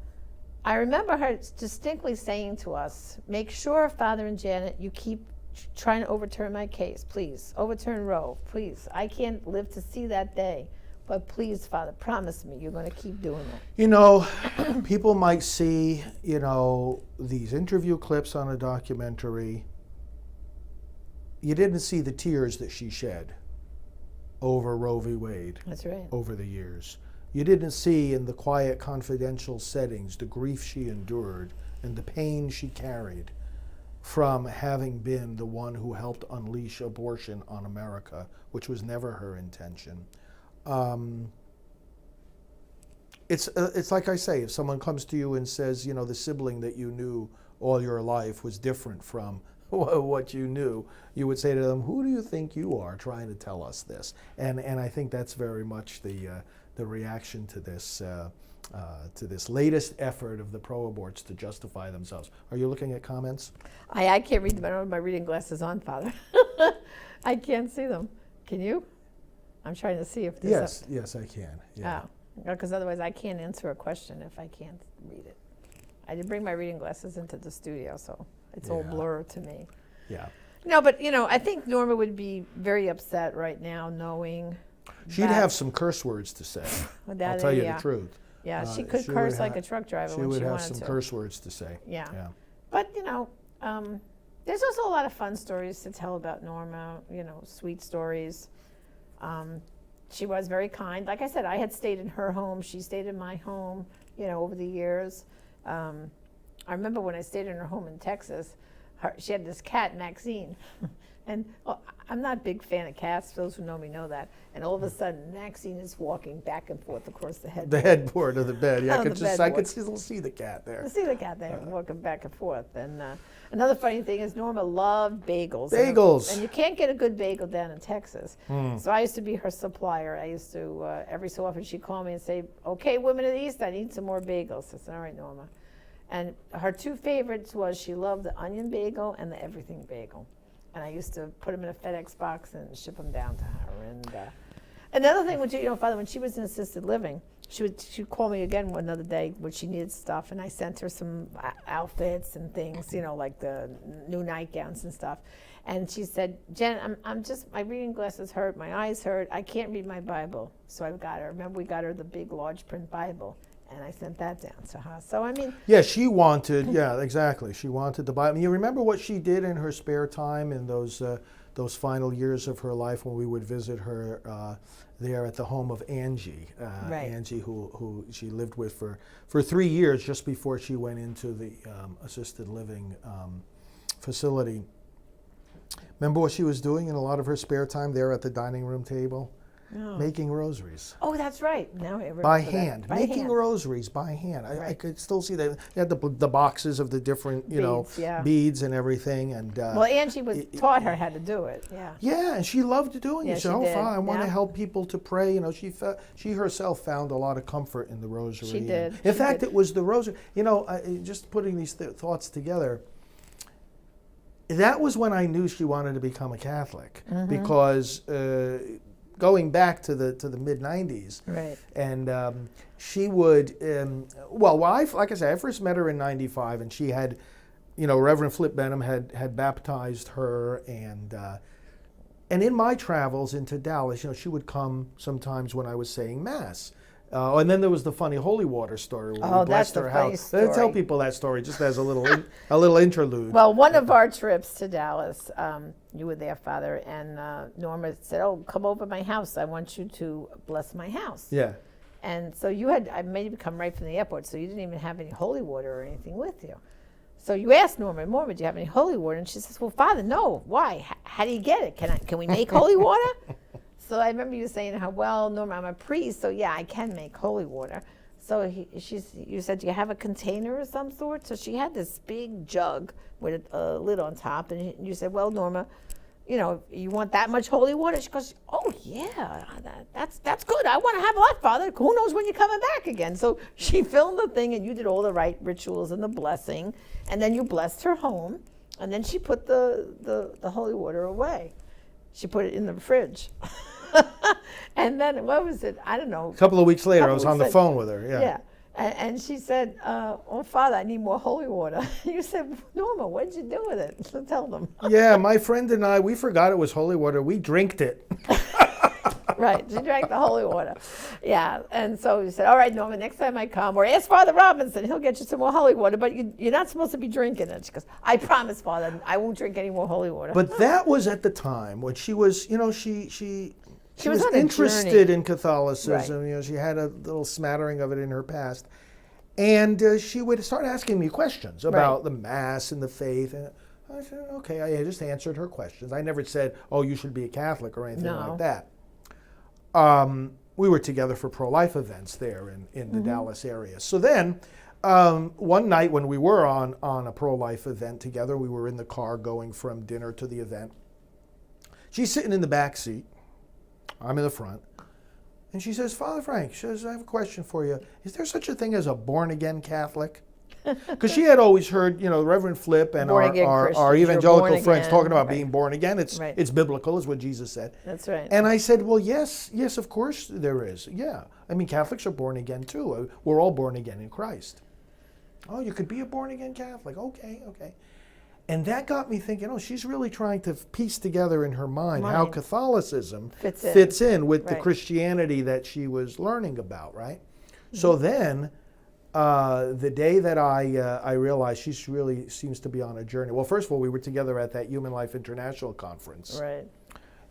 [SPEAKER 2] remember her distinctly saying to us, make sure, Father and Janet, you keep trying to overturn my case, please. Overturn Roe, please. I can't live to see that day. But please, Father, promise me you're going to keep doing it.
[SPEAKER 1] People might see, these interview clips on a documentary. You didn't see the tears that she shed over Roe v. Wade.
[SPEAKER 2] That's right.
[SPEAKER 1] Over the years. You didn't see in the quiet, confidential settings the grief she endured and the pain she carried from having been the one who helped unleash abortion on America, which was never her intention. It's like I say, if someone comes to you and says, the sibling that you knew all your life was different from what you knew, you would say to them, who do you think you are trying to tell us this? And I think that's very much the reaction to this latest effort of the pro-aborts to justify themselves. Are you looking at comments?
[SPEAKER 2] I can't read them. I don't have my reading glasses on, Father. I can't see them. Can you? I'm trying to see if this.
[SPEAKER 1] Yes, I can. Yeah.
[SPEAKER 2] Oh, because otherwise I can't answer a question if I can't read it. I did bring my reading glasses into the studio, so it's all blur to me.
[SPEAKER 1] Yeah.
[SPEAKER 2] No, but I think Norma would be very upset right now, knowing
[SPEAKER 1] she'd have some curse words to say. I'll tell you the truth.
[SPEAKER 2] Yeah, she could curse like a truck driver when she wanted to.
[SPEAKER 1] She would have some curse words to say.
[SPEAKER 2] Yeah. But, there's also a lot of fun stories to tell about Norma, sweet stories. She was very kind. Like I said, I had stayed in her home. She stayed in my home, over the years. I remember when I stayed in her home in Texas, she had this cat, Maxine. And I'm not a big fan of cats. Those who know me know that. And all of a sudden, Maxine is walking back and forth across the headboard.
[SPEAKER 1] The headboard of the bed. Yeah, I could still see the cat there.
[SPEAKER 2] Walking back and forth. And another funny thing is Norma loved bagels.
[SPEAKER 1] Bagels.
[SPEAKER 2] And you can't get a good bagel down in Texas. So I used to be her supplier. I used to, every so often she'd call me and say, okay, women of the East, I need some more bagels. I said, all right, Norma. And her two favorites was she loved the onion bagel and the everything bagel. And I used to put them in a FedEx box and ship them down to her. And another thing, Father, when she was in assisted living, she'd call me again another day when she needed stuff, and I sent her some outfits and things, like the new nightgowns and stuff. And she said, Jen, my reading glasses hurt, my eyes hurt, I can't read my Bible. So I got her. Remember, we got her the big, large print Bible. And I sent that down to her. So,
[SPEAKER 1] Yeah, she wanted, exactly. She wanted the Bible. You remember what she did in her spare time in those final years of her life when we would visit her there at the home of Angie.
[SPEAKER 2] Right.
[SPEAKER 1] Angie, who she lived with for 3 years just before she went into the assisted living facility. Remember what she was doing in a lot of her spare time there at the dining room table?
[SPEAKER 2] No.
[SPEAKER 1] Making rosaries.
[SPEAKER 2] Oh, that's right. Now I remember
[SPEAKER 1] by
[SPEAKER 2] that.
[SPEAKER 1] hand.
[SPEAKER 2] By
[SPEAKER 1] Making
[SPEAKER 2] hand.
[SPEAKER 1] rosaries by hand.
[SPEAKER 2] Right.
[SPEAKER 1] I could still see that. They had the boxes of the different,
[SPEAKER 2] Beads, yeah.
[SPEAKER 1] beads and everything. And
[SPEAKER 2] well, Angie taught her how to do it. Yeah.
[SPEAKER 1] Yeah, and she loved doing it. She said,
[SPEAKER 2] did.
[SPEAKER 1] fine, I want to help people to pray. She herself found a lot of comfort in the rosary.
[SPEAKER 2] She did.
[SPEAKER 1] In fact, it was the rosary. Just putting these thoughts together. That was when I knew she wanted to become a Catholic, because going back to the mid '90s,
[SPEAKER 2] right?
[SPEAKER 1] And she would, like I said, I first met her in '95, and she had, Reverend Flip Benham had baptized her, and in my travels into Dallas, she would come sometimes when I was saying Mass. And then there was the funny holy water story where we blessed her house. Tell people that story just as a little interlude.
[SPEAKER 2] Well, one of our trips to Dallas, you were there, Father, and Norma said, "Oh, come over to my house. I want you to bless my house."
[SPEAKER 1] Yeah.
[SPEAKER 2] And so I made you come right from the airport, so you didn't even have any holy water or anything with you. So you asked Norma, do you have any holy water? And she says, "Well, Father, no. Why? How do you get it? Can we make holy water?" So I remember you saying to her, "Well, Norma, I'm a priest, so yeah, I can make holy water." So you said, "Do you have a container of some sort?" So she had this big jug with a lid on top, and you said, "Well, Norma, you want that much holy water?" She goes, "Oh yeah, that's good. I want to have a lot, Father. Who knows when you're coming back again?" So she filled the thing, and you did all the right rituals and the blessing, and then you blessed her home, and then she put the holy water away. She put it in the fridge. And then, what was it? I don't know.
[SPEAKER 1] A couple of weeks later, I was on the phone with her.
[SPEAKER 2] Yeah. And she said, "Oh, Father, I need more holy water." You said, "Norma, what did you do with it?" So tell them.
[SPEAKER 1] Yeah, my friend and I, we forgot it was holy water. We drinked it.
[SPEAKER 2] Right, she drank the holy water. Yeah, and so you said, "All right, Norma, next time I come, or ask Father Robinson, he'll get you some more holy water, but you're not supposed to be drinking it." She goes, "I promise, Father, I won't drink any more holy water."
[SPEAKER 1] But that was at the time when she was, she was
[SPEAKER 2] on a
[SPEAKER 1] interested
[SPEAKER 2] journey.
[SPEAKER 1] in Catholicism.
[SPEAKER 2] Right.
[SPEAKER 1] She had a little smattering of it in her past. And she would start asking me questions about the Mass and the faith. And I said, okay, I just answered her questions. I never said, "Oh, you should be a Catholic," or anything like that. We were together for pro-life events there in the Dallas area. So then, one night when we were on a pro-life event together, we were in the car going from dinner to the event. She's sitting in the back seat. I'm in the front. And she says, "Father Frank," she says, "I have a question for you. Is there such a thing as a born-again Catholic?" Because she had always heard, Reverend Flip and our evangelical friends talking about being born again. It's biblical, is what Jesus said.
[SPEAKER 2] That's right.
[SPEAKER 1] And I said, "Well, yes, of course there is. Yeah. I mean, Catholics are born again too. We're all born again in Christ." "Oh, you could be a born-again Catholic. Okay. And that got me thinking, she's really trying to piece together in her mind how Catholicism fits in with the Christianity that she was learning about, right? So then, the day that I realized she really seems to be on a journey. Well, first of all, we were together at that Human Life International conference.
[SPEAKER 2] Right.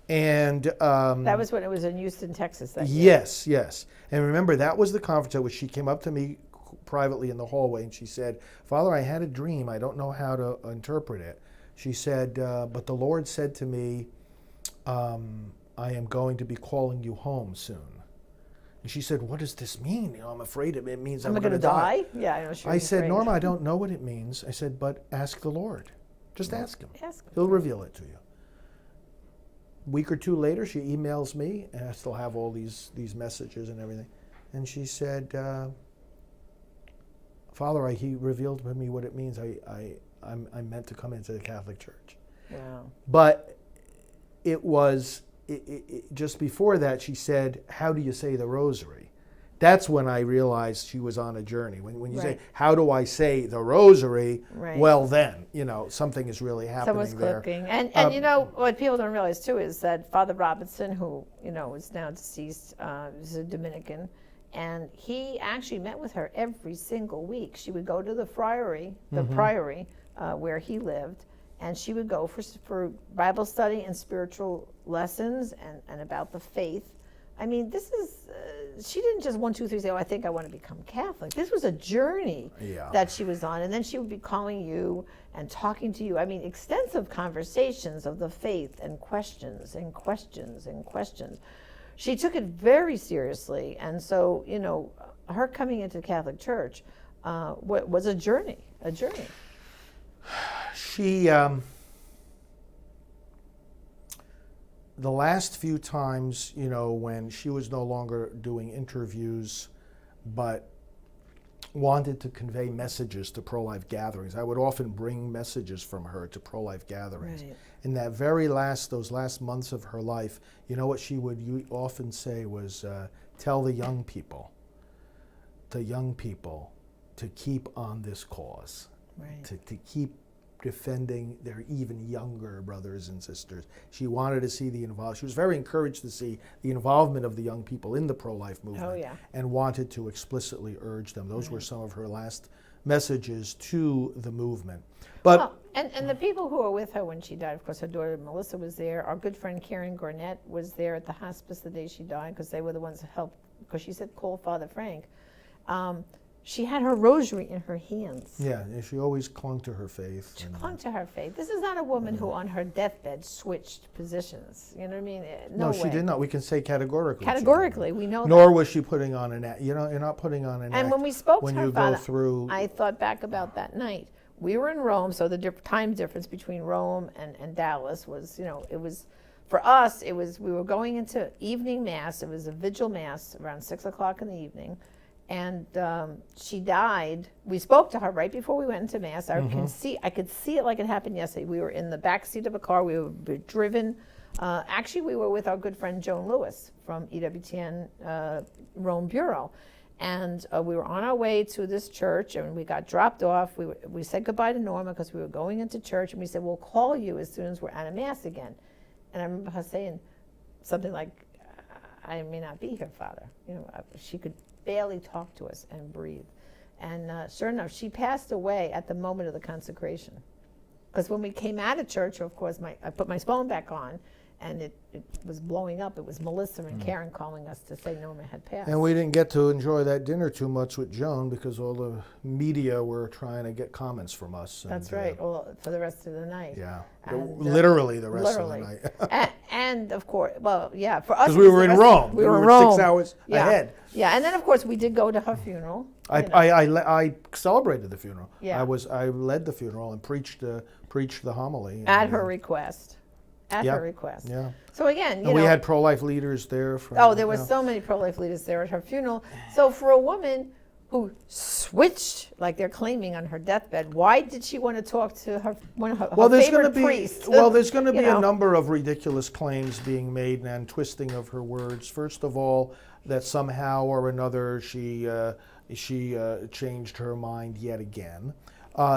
[SPEAKER 1] And
[SPEAKER 2] That was when it was in Houston, Texas. That year.
[SPEAKER 1] yes, yes. And remember, that was the conference at which she came up to me privately in the hallway and she said, Father, I had a dream. I don't know how to interpret it. She said, but the Lord said to me, I am going to be calling you home soon. And she said, what does this mean? I'm afraid it means I'm going to die.
[SPEAKER 2] Yeah, I know.
[SPEAKER 1] I said, Norma, I don't know what it means. I said, but ask the Lord. Just ask him.
[SPEAKER 2] Ask him.
[SPEAKER 1] He'll reveal it to you. Week or two later, she emails me, and I still have all these messages and everything. And she said, Father, he revealed to me what it means. I'm meant to come into the Catholic Church.
[SPEAKER 2] Wow.
[SPEAKER 1] But it was, just before that, she said, how do you say the rosary? That's when I realized she was on a journey. When you say, how do I say the rosary?
[SPEAKER 2] Right.
[SPEAKER 1] Well then, something is really happening
[SPEAKER 2] Someone's
[SPEAKER 1] there.
[SPEAKER 2] cooking. And what people don't realize too is that Father Robinson, who, is now deceased, is a Dominican, and he actually met with her every single week. She would go to the priory where he lived, and she would go for Bible study and spiritual lessons and about the faith. I mean, this is, she didn't just 1, 2, 3 say, I think I want to become Catholic. This was a journey that she was on. And then she would be calling you and talking to you. I mean, extensive conversations of the faith and questions and questions and questions. She took it very seriously. And so, her coming into the Catholic Church was a journey.
[SPEAKER 1] She, the last few times, when she was no longer doing interviews, but wanted to convey messages to pro-life gatherings, I would often bring messages from her to pro-life gatherings.
[SPEAKER 2] Right.
[SPEAKER 1] In that those last months of her life, what she would often say was, tell the young people to keep on this cause,
[SPEAKER 2] Right.
[SPEAKER 1] to keep defending their even younger brothers and sisters. She wanted to see she was very encouraged to see the involvement of the young people in the pro-life movement, and wanted to explicitly urge them. Those were some of her last messages to the movement. But
[SPEAKER 2] and the people who were with her when she died, of course, her daughter Melissa was there. Our good friend Karen Garnett was there at the hospice the day she died, because they were the ones that helped, because she said, call Father Frank. She had her rosary in her hands.
[SPEAKER 1] Yeah, she always clung to her faith.
[SPEAKER 2] She clung to her faith. This is not a woman who on her deathbed switched positions. You know what I mean? No,
[SPEAKER 1] she did not. We can say categorically.
[SPEAKER 2] Categorically, we know
[SPEAKER 1] Nor
[SPEAKER 2] that.
[SPEAKER 1] was she putting on an act. You're not putting on an act.
[SPEAKER 2] And when we spoke
[SPEAKER 1] when
[SPEAKER 2] to her,
[SPEAKER 1] you
[SPEAKER 2] Father,
[SPEAKER 1] go through,
[SPEAKER 2] I thought back about that night. We were in Rome, so the time difference between Rome and Dallas was, it was, for us, we were going into evening mass. It was a vigil mass around 6 o'clock in the evening. And she died. We spoke to her right before we went into mass. I could see it like it happened yesterday. We were in the back seat of a car. We were driven. Actually, we were with our good friend Joan Lewis from EWTN Rome Bureau, and we were on our way to this church. And we got dropped off. We said goodbye to Norma because we were going into church, and we said we'll call you as soon as we're out of mass again. And I remember her saying something like, "I may not be here, Father." She could barely talk to us and breathe. And sure enough, she passed away at the moment of the consecration. Because when we came out of church, of course, I put my phone back on, and it was blowing up. It was Melissa and Karen calling us to say Norma had passed.
[SPEAKER 1] And we didn't get to enjoy that dinner too much with Joan because all the media were trying to get comments from us.
[SPEAKER 2] That's right, for the rest of the night.
[SPEAKER 1] Yeah,
[SPEAKER 2] and,
[SPEAKER 1] literally the rest of the night.
[SPEAKER 2] and of course, for us,
[SPEAKER 1] because we were in Rome.
[SPEAKER 2] We were in Rome.
[SPEAKER 1] 6 hours ahead.
[SPEAKER 2] Yeah, and then of course we did go to her funeral.
[SPEAKER 1] I celebrated the funeral.
[SPEAKER 2] Yeah.
[SPEAKER 1] I led the funeral and preached the homily
[SPEAKER 2] at her request. Her request.
[SPEAKER 1] Yeah.
[SPEAKER 2] So again,
[SPEAKER 1] and we had pro-life leaders there.
[SPEAKER 2] There were so many pro-life leaders there at her funeral. So for a woman who switched, like they're claiming on her deathbed, why did she want to talk to her favorite priest?
[SPEAKER 1] Well, there's going to be a number of ridiculous claims being made and twisting of her words. First of all, that somehow or another she changed her mind yet again.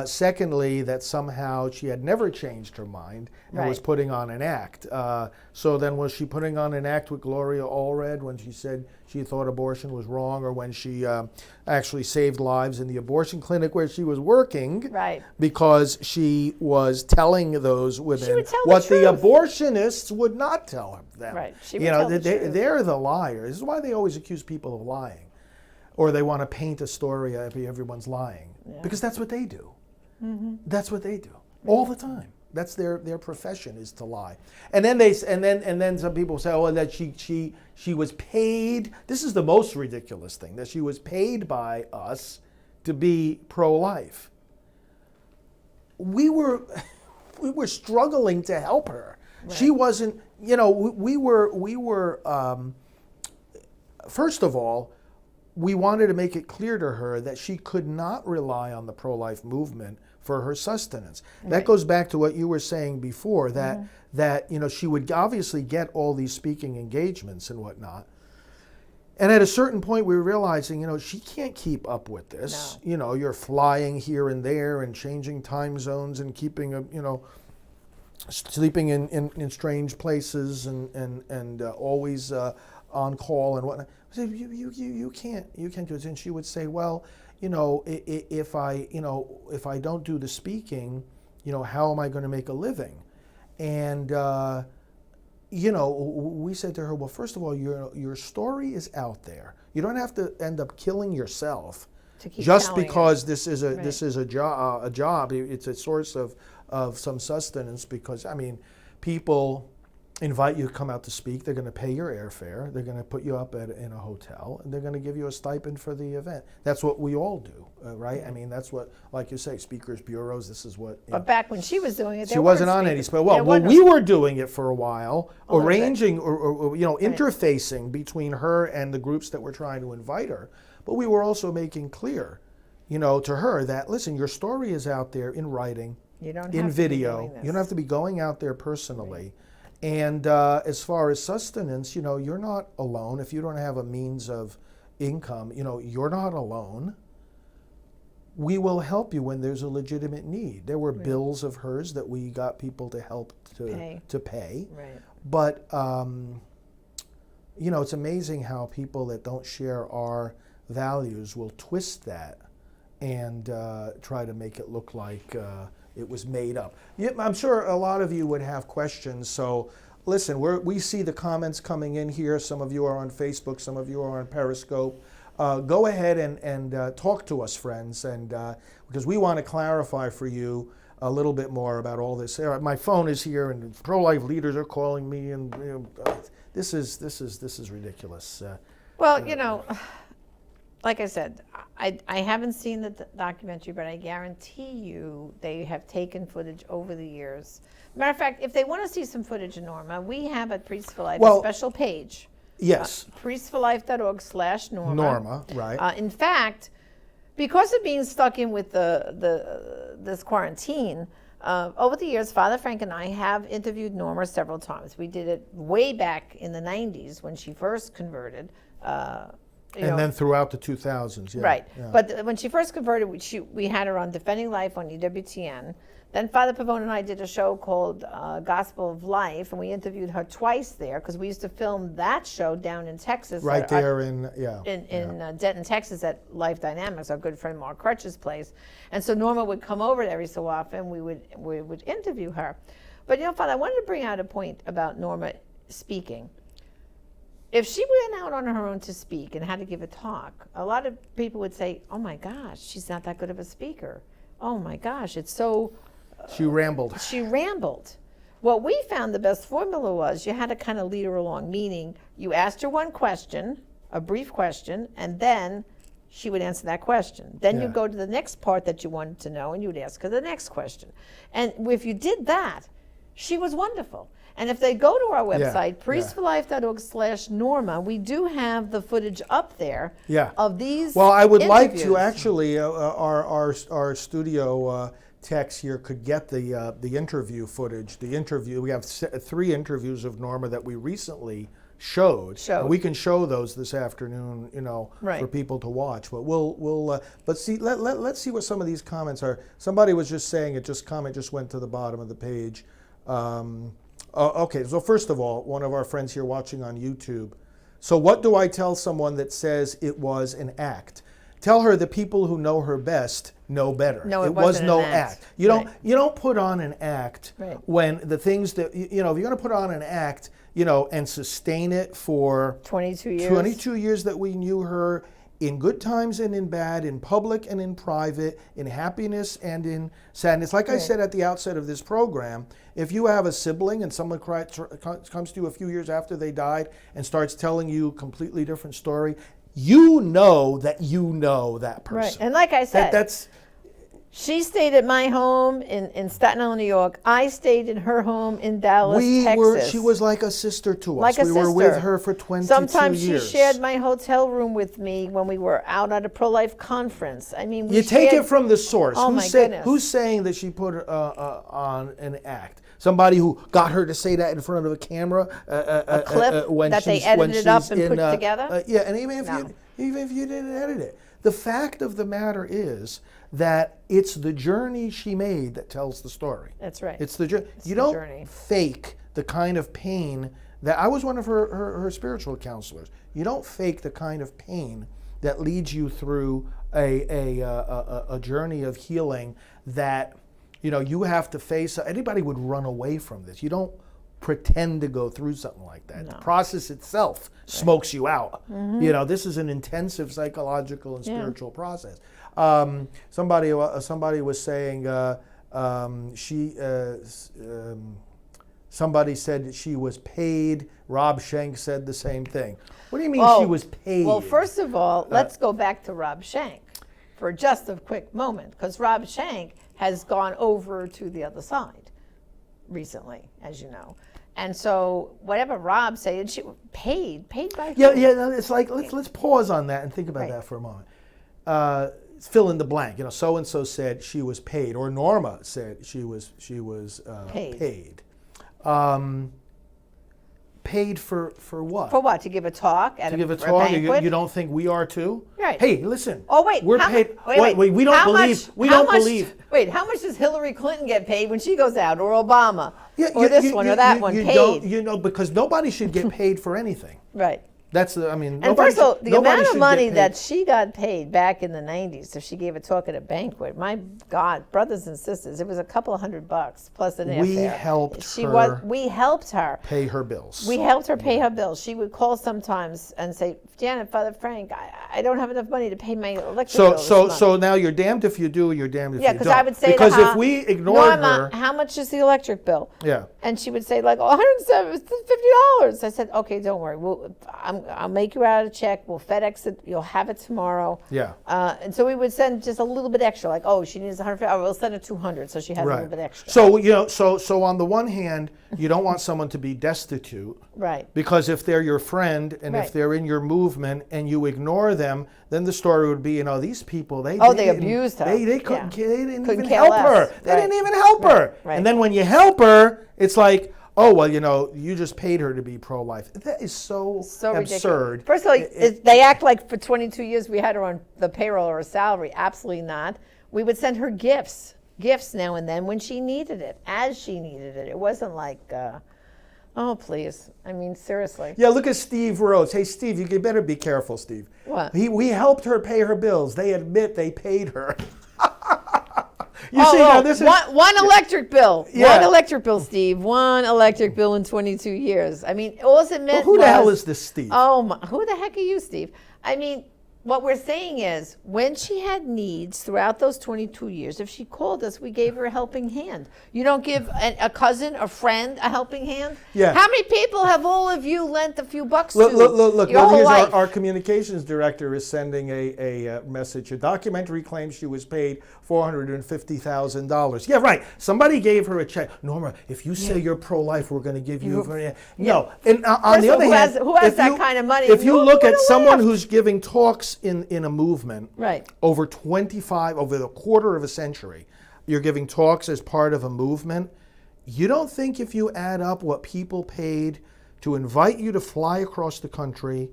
[SPEAKER 1] Secondly, that somehow she had never changed her mind and was
[SPEAKER 2] Right.
[SPEAKER 1] putting on an act. So then was she putting on an act with Gloria Allred when she said she thought abortion was wrong, or when she actually saved lives in the abortion clinic where she was working?
[SPEAKER 2] Right.
[SPEAKER 1] Because she was telling those women
[SPEAKER 2] would tell the
[SPEAKER 1] what the
[SPEAKER 2] truth.
[SPEAKER 1] abortionists would not tell them.
[SPEAKER 2] Right. She
[SPEAKER 1] You
[SPEAKER 2] would
[SPEAKER 1] know,
[SPEAKER 2] tell the truth.
[SPEAKER 1] they're the liars. This is why they always accuse people of lying. Or they want to paint a story of everyone's lying.
[SPEAKER 2] Yeah.
[SPEAKER 1] Because that's what they do. That's what they do all the time. That's their profession, is to lie. And then some people say, oh, that she was paid. This is the most ridiculous thing, that she was paid by us to be pro-life. We were struggling to help her.
[SPEAKER 2] Right.
[SPEAKER 1] She wasn't. We were. First of all, we wanted to make it clear to her that she could not rely on the pro-life movement for her sustenance.
[SPEAKER 2] Right.
[SPEAKER 1] That goes back to what you were saying before, that she would obviously get all these speaking engagements and whatnot. And at a certain point, we were realizing, she can't keep up with this.
[SPEAKER 2] No.
[SPEAKER 1] You're flying here and there and changing time zones and keeping sleeping in strange places and always on call and whatnot. I said, you can't do it. And she would say, well, if I don't do the speaking, how am I going to make a living? And we said to her, well, first of all, your story is out there. You don't have to end up killing yourself
[SPEAKER 2] To keep
[SPEAKER 1] just
[SPEAKER 2] telling
[SPEAKER 1] because
[SPEAKER 2] it.
[SPEAKER 1] this is a job. It's a source of some sustenance. Because people invite you to come out to speak. They're going to pay your airfare. They're going to put you up in a hotel, and they're going to give you a stipend for the event. That's what we all do, right? That's what, like you say, speakers bureaus. This is what.
[SPEAKER 2] But back when she was doing it,
[SPEAKER 1] she wasn't on any. Well, we were doing it for a while, arranging or interfacing between her and the groups that were trying to invite her. But we were also making clear, to her that, listen, your story is out there in writing,
[SPEAKER 2] You don't
[SPEAKER 1] in
[SPEAKER 2] have
[SPEAKER 1] video.
[SPEAKER 2] To be doing this.
[SPEAKER 1] You don't have to be going out there personally. Right. And as far as sustenance, you're not alone. If you don't have a means of income, you're not alone. We will help you when there's a legitimate need. There were bills of hers that we got people to help to pay.
[SPEAKER 2] Right.
[SPEAKER 1] But, it's amazing how people that don't share our values will twist that and try to make it look like it was made up. I'm sure a lot of you would have questions. So listen, we see the comments coming in here. Some of you are on Facebook. Some of you are on Periscope. Go ahead and talk to us, friends, and because we want to clarify for you a little bit more about all this. My phone is here, and pro-life leaders are calling me, and this is ridiculous.
[SPEAKER 2] Well, like I said, I haven't seen the documentary, but I guarantee you they have taken footage over the years. Matter of fact, if they want to see some footage of Norma, we have at Priests for Life a special page.
[SPEAKER 1] Yes.
[SPEAKER 2] priestsforlife.org/Norma.
[SPEAKER 1] Norma, right.
[SPEAKER 2] In fact, because of being stuck in with this quarantine, over the years, Father Frank and I have interviewed Norma several times. We did it way back in the 90s when she first converted.
[SPEAKER 1] Then throughout the 2000s, yeah.
[SPEAKER 2] Right.
[SPEAKER 1] Yeah.
[SPEAKER 2] But when she first converted, we had her on Defending Life on EWTN. Then Father Pavone and I did a show called Gospel of Life, and we interviewed her twice there because we used to film that show down in Texas.
[SPEAKER 1] Right there in
[SPEAKER 2] Denton, Texas at Life Dynamics, our good friend Mark Crutch's place. And so Norma would come over every so often. We would interview her. But Father, I wanted to bring out a point about Norma speaking. If she went out on her own to speak and had to give a talk, a lot of people would say, oh my gosh, she's not that good of a speaker. Oh my gosh, it's so...
[SPEAKER 1] She rambled.
[SPEAKER 2] She rambled. What we found the best formula was you had to kind of lead her along, meaning you asked her one question, a brief question, and then she would answer that question. Then you'd go to the next part that you wanted to know, and you'd ask her the next question. And if you did that, she was wonderful. And if they go to our website, priestforlife.org/Norma, we do have the footage up there of these
[SPEAKER 1] Well, I would like
[SPEAKER 2] interviews.
[SPEAKER 1] to actually, our studio techs here could get the interview footage. The interview, we have 3 interviews of Norma that we recently showed.
[SPEAKER 2] Showed.
[SPEAKER 1] And we can show those this afternoon,
[SPEAKER 2] Right.
[SPEAKER 1] for people to watch. But but see, let's see what some of these comments are. Somebody was just saying comment just went to the bottom of the page. Okay, so first of all, one of our friends here watching on YouTube. So what do I tell someone that says it was an act? Tell her the people who know her best know better.
[SPEAKER 2] No, it
[SPEAKER 1] was
[SPEAKER 2] wasn't
[SPEAKER 1] no
[SPEAKER 2] an act.
[SPEAKER 1] You don't
[SPEAKER 2] Right.
[SPEAKER 1] you don't put on an act
[SPEAKER 2] Right.
[SPEAKER 1] when the things that if you're going to put on an act, and sustain it for
[SPEAKER 2] 22 years.
[SPEAKER 1] 22 years that we knew her, in good times and in bad, in public and in private, in happiness and in sadness. Like I said at the outset of this program, if you have a sibling and someone comes to you a few years after they died and starts telling you a completely different story, you know that person.
[SPEAKER 2] Right. And like I said,
[SPEAKER 1] That's
[SPEAKER 2] she stayed at my home in Staten Island, New York. I stayed in her home in Dallas, Texas.
[SPEAKER 1] She was like a sister to us.
[SPEAKER 2] Like a
[SPEAKER 1] we were
[SPEAKER 2] sister.
[SPEAKER 1] with her for 22
[SPEAKER 2] Sometimes
[SPEAKER 1] years.
[SPEAKER 2] she shared my hotel room with me when we were out at a pro-life conference. I mean,
[SPEAKER 1] You take it from the source.
[SPEAKER 2] Oh, my goodness.
[SPEAKER 1] Who's saying that she put on an act? Somebody who got her to say that in front of a camera?
[SPEAKER 2] A clip
[SPEAKER 1] when
[SPEAKER 2] that they
[SPEAKER 1] she's- when
[SPEAKER 2] edited up
[SPEAKER 1] she's
[SPEAKER 2] and
[SPEAKER 1] in,
[SPEAKER 2] put together?
[SPEAKER 1] Yeah, and even
[SPEAKER 2] No.
[SPEAKER 1] if you didn't edit it. The fact of the matter is that it's the journey she made that tells the story.
[SPEAKER 2] That's right.
[SPEAKER 1] It's the journey. You
[SPEAKER 2] the
[SPEAKER 1] don't
[SPEAKER 2] journey.
[SPEAKER 1] fake the kind of pain that I was one of her spiritual counselors. You don't fake the kind of pain that leads you through a journey of healing that you have to face. Anybody would run away from this. You don't pretend to go through something like that.
[SPEAKER 2] No.
[SPEAKER 1] The process itself smokes you out. This is an intensive psychological and spiritual process. Somebody was saying somebody said that she was paid. Rob Schenk said the same thing. What do you mean she was paid?
[SPEAKER 2] Well, first of all, let's go back to Rob Schenk for just a quick moment, because Rob Schenk has gone over to the other side recently, as you know. And so whatever Rob said, she paid by who?
[SPEAKER 1] Yeah. No, it's like let's pause on that and think about
[SPEAKER 2] Right.
[SPEAKER 1] that for a moment. Fill in the blank. So and so said she was paid, or Norma said she was paid. Paid for what?
[SPEAKER 2] For what? To give a talk at
[SPEAKER 1] To give a
[SPEAKER 2] a
[SPEAKER 1] talk?
[SPEAKER 2] banquet?
[SPEAKER 1] You don't think we are too?
[SPEAKER 2] Right.
[SPEAKER 1] Hey, listen.
[SPEAKER 2] Oh wait,
[SPEAKER 1] we're
[SPEAKER 2] how
[SPEAKER 1] paid.
[SPEAKER 2] mu- wait,
[SPEAKER 1] we don't
[SPEAKER 2] how
[SPEAKER 1] believe.
[SPEAKER 2] much-
[SPEAKER 1] We
[SPEAKER 2] how
[SPEAKER 1] don't
[SPEAKER 2] much-
[SPEAKER 1] believe.
[SPEAKER 2] Wait, how much does Hillary Clinton get paid when she goes out, or Obama,
[SPEAKER 1] Yeah,
[SPEAKER 2] or this one, or that one?
[SPEAKER 1] You
[SPEAKER 2] Paid,
[SPEAKER 1] don't, because nobody should get paid for anything.
[SPEAKER 2] right?
[SPEAKER 1] That's the. I mean,
[SPEAKER 2] And first of all, the amount of money that
[SPEAKER 1] that
[SPEAKER 2] she got paid back in the 90s, if she gave a talk at a banquet, my God, brothers and sisters, it was a couple of $100 plus an airfare.
[SPEAKER 1] We helped
[SPEAKER 2] We helped her.
[SPEAKER 1] pay her bills.
[SPEAKER 2] We helped her pay her bills. She would call sometimes and say, Janet, Father Frank, I don't have enough money to pay my electric bill this month."
[SPEAKER 1] So now you're damned if you do, you're damned if
[SPEAKER 2] Yeah,
[SPEAKER 1] you
[SPEAKER 2] because
[SPEAKER 1] don't.
[SPEAKER 2] I would say
[SPEAKER 1] because
[SPEAKER 2] to her,
[SPEAKER 1] if we ignored
[SPEAKER 2] Norma,
[SPEAKER 1] her,
[SPEAKER 2] how much is the electric bill?
[SPEAKER 1] yeah.
[SPEAKER 2] And she would say like, oh, $150. I said, okay, don't worry. I'll make you out a check. We'll FedEx it. You'll have it tomorrow.
[SPEAKER 1] Yeah.
[SPEAKER 2] And so we would send just a little bit extra, like, oh, she needs 150. Oh, we'll send her 200, so she has a little bit extra.
[SPEAKER 1] So so on the one hand, you don't want someone to be destitute.
[SPEAKER 2] Right.
[SPEAKER 1] Because if they're your friend and
[SPEAKER 2] Right.
[SPEAKER 1] if they're in your movement and you ignore them, then the story would be, these people, they
[SPEAKER 2] They
[SPEAKER 1] didn't-
[SPEAKER 2] abused her.
[SPEAKER 1] They couldn't.
[SPEAKER 2] Yeah.
[SPEAKER 1] They didn't
[SPEAKER 2] Couldn't
[SPEAKER 1] even
[SPEAKER 2] care
[SPEAKER 1] help
[SPEAKER 2] less.
[SPEAKER 1] her. They
[SPEAKER 2] Right.
[SPEAKER 1] didn't even help
[SPEAKER 2] Right.
[SPEAKER 1] her.
[SPEAKER 2] Right.
[SPEAKER 1] And then when you help her, it's like, oh well, you just paid her to be pro-life. That is so
[SPEAKER 2] Ridiculous.
[SPEAKER 1] absurd.
[SPEAKER 2] First of all, they act like for 22 years we had her on the payroll or a salary. Absolutely not. We would send her gifts now and then when she needed it, as she needed it. It wasn't like, oh, please. I mean, seriously.
[SPEAKER 1] Yeah, look at Steve Rhodes. Hey, Steve, you better be careful, Steve.
[SPEAKER 2] What?
[SPEAKER 1] We helped her pay her bills. They admit they paid her. Now this is
[SPEAKER 2] one electric bill.
[SPEAKER 1] Yeah.
[SPEAKER 2] One electric bill, Steve. One electric bill in 22 years. I mean, all it meant
[SPEAKER 1] who
[SPEAKER 2] was...
[SPEAKER 1] the hell is this Steve?
[SPEAKER 2] Oh, my, who the heck are you, Steve? I mean, what we're saying is, when she had needs throughout those 22 years, if she called us, we gave her a helping hand. You don't give a cousin, a friend, a helping hand?
[SPEAKER 1] Yeah.
[SPEAKER 2] How many people have all of you lent a few bucks
[SPEAKER 1] Look,
[SPEAKER 2] to?
[SPEAKER 1] look.
[SPEAKER 2] Your whole
[SPEAKER 1] Here's
[SPEAKER 2] life?
[SPEAKER 1] our communications director is sending a message. A documentary claims she was paid $450,000. Yeah, right. Somebody gave her a check. Norma, if you say you're pro-life, we're going to give you... No. And on the other hand...
[SPEAKER 2] Who has
[SPEAKER 1] if
[SPEAKER 2] that
[SPEAKER 1] you-
[SPEAKER 2] kind of money?
[SPEAKER 1] If you look
[SPEAKER 2] Who
[SPEAKER 1] at
[SPEAKER 2] would've
[SPEAKER 1] someone
[SPEAKER 2] left?
[SPEAKER 1] who's giving talks in a movement...
[SPEAKER 2] Right.
[SPEAKER 1] over the quarter of a century, you're giving talks as part of a movement. You don't think if you add up what people paid to invite you to fly across the country,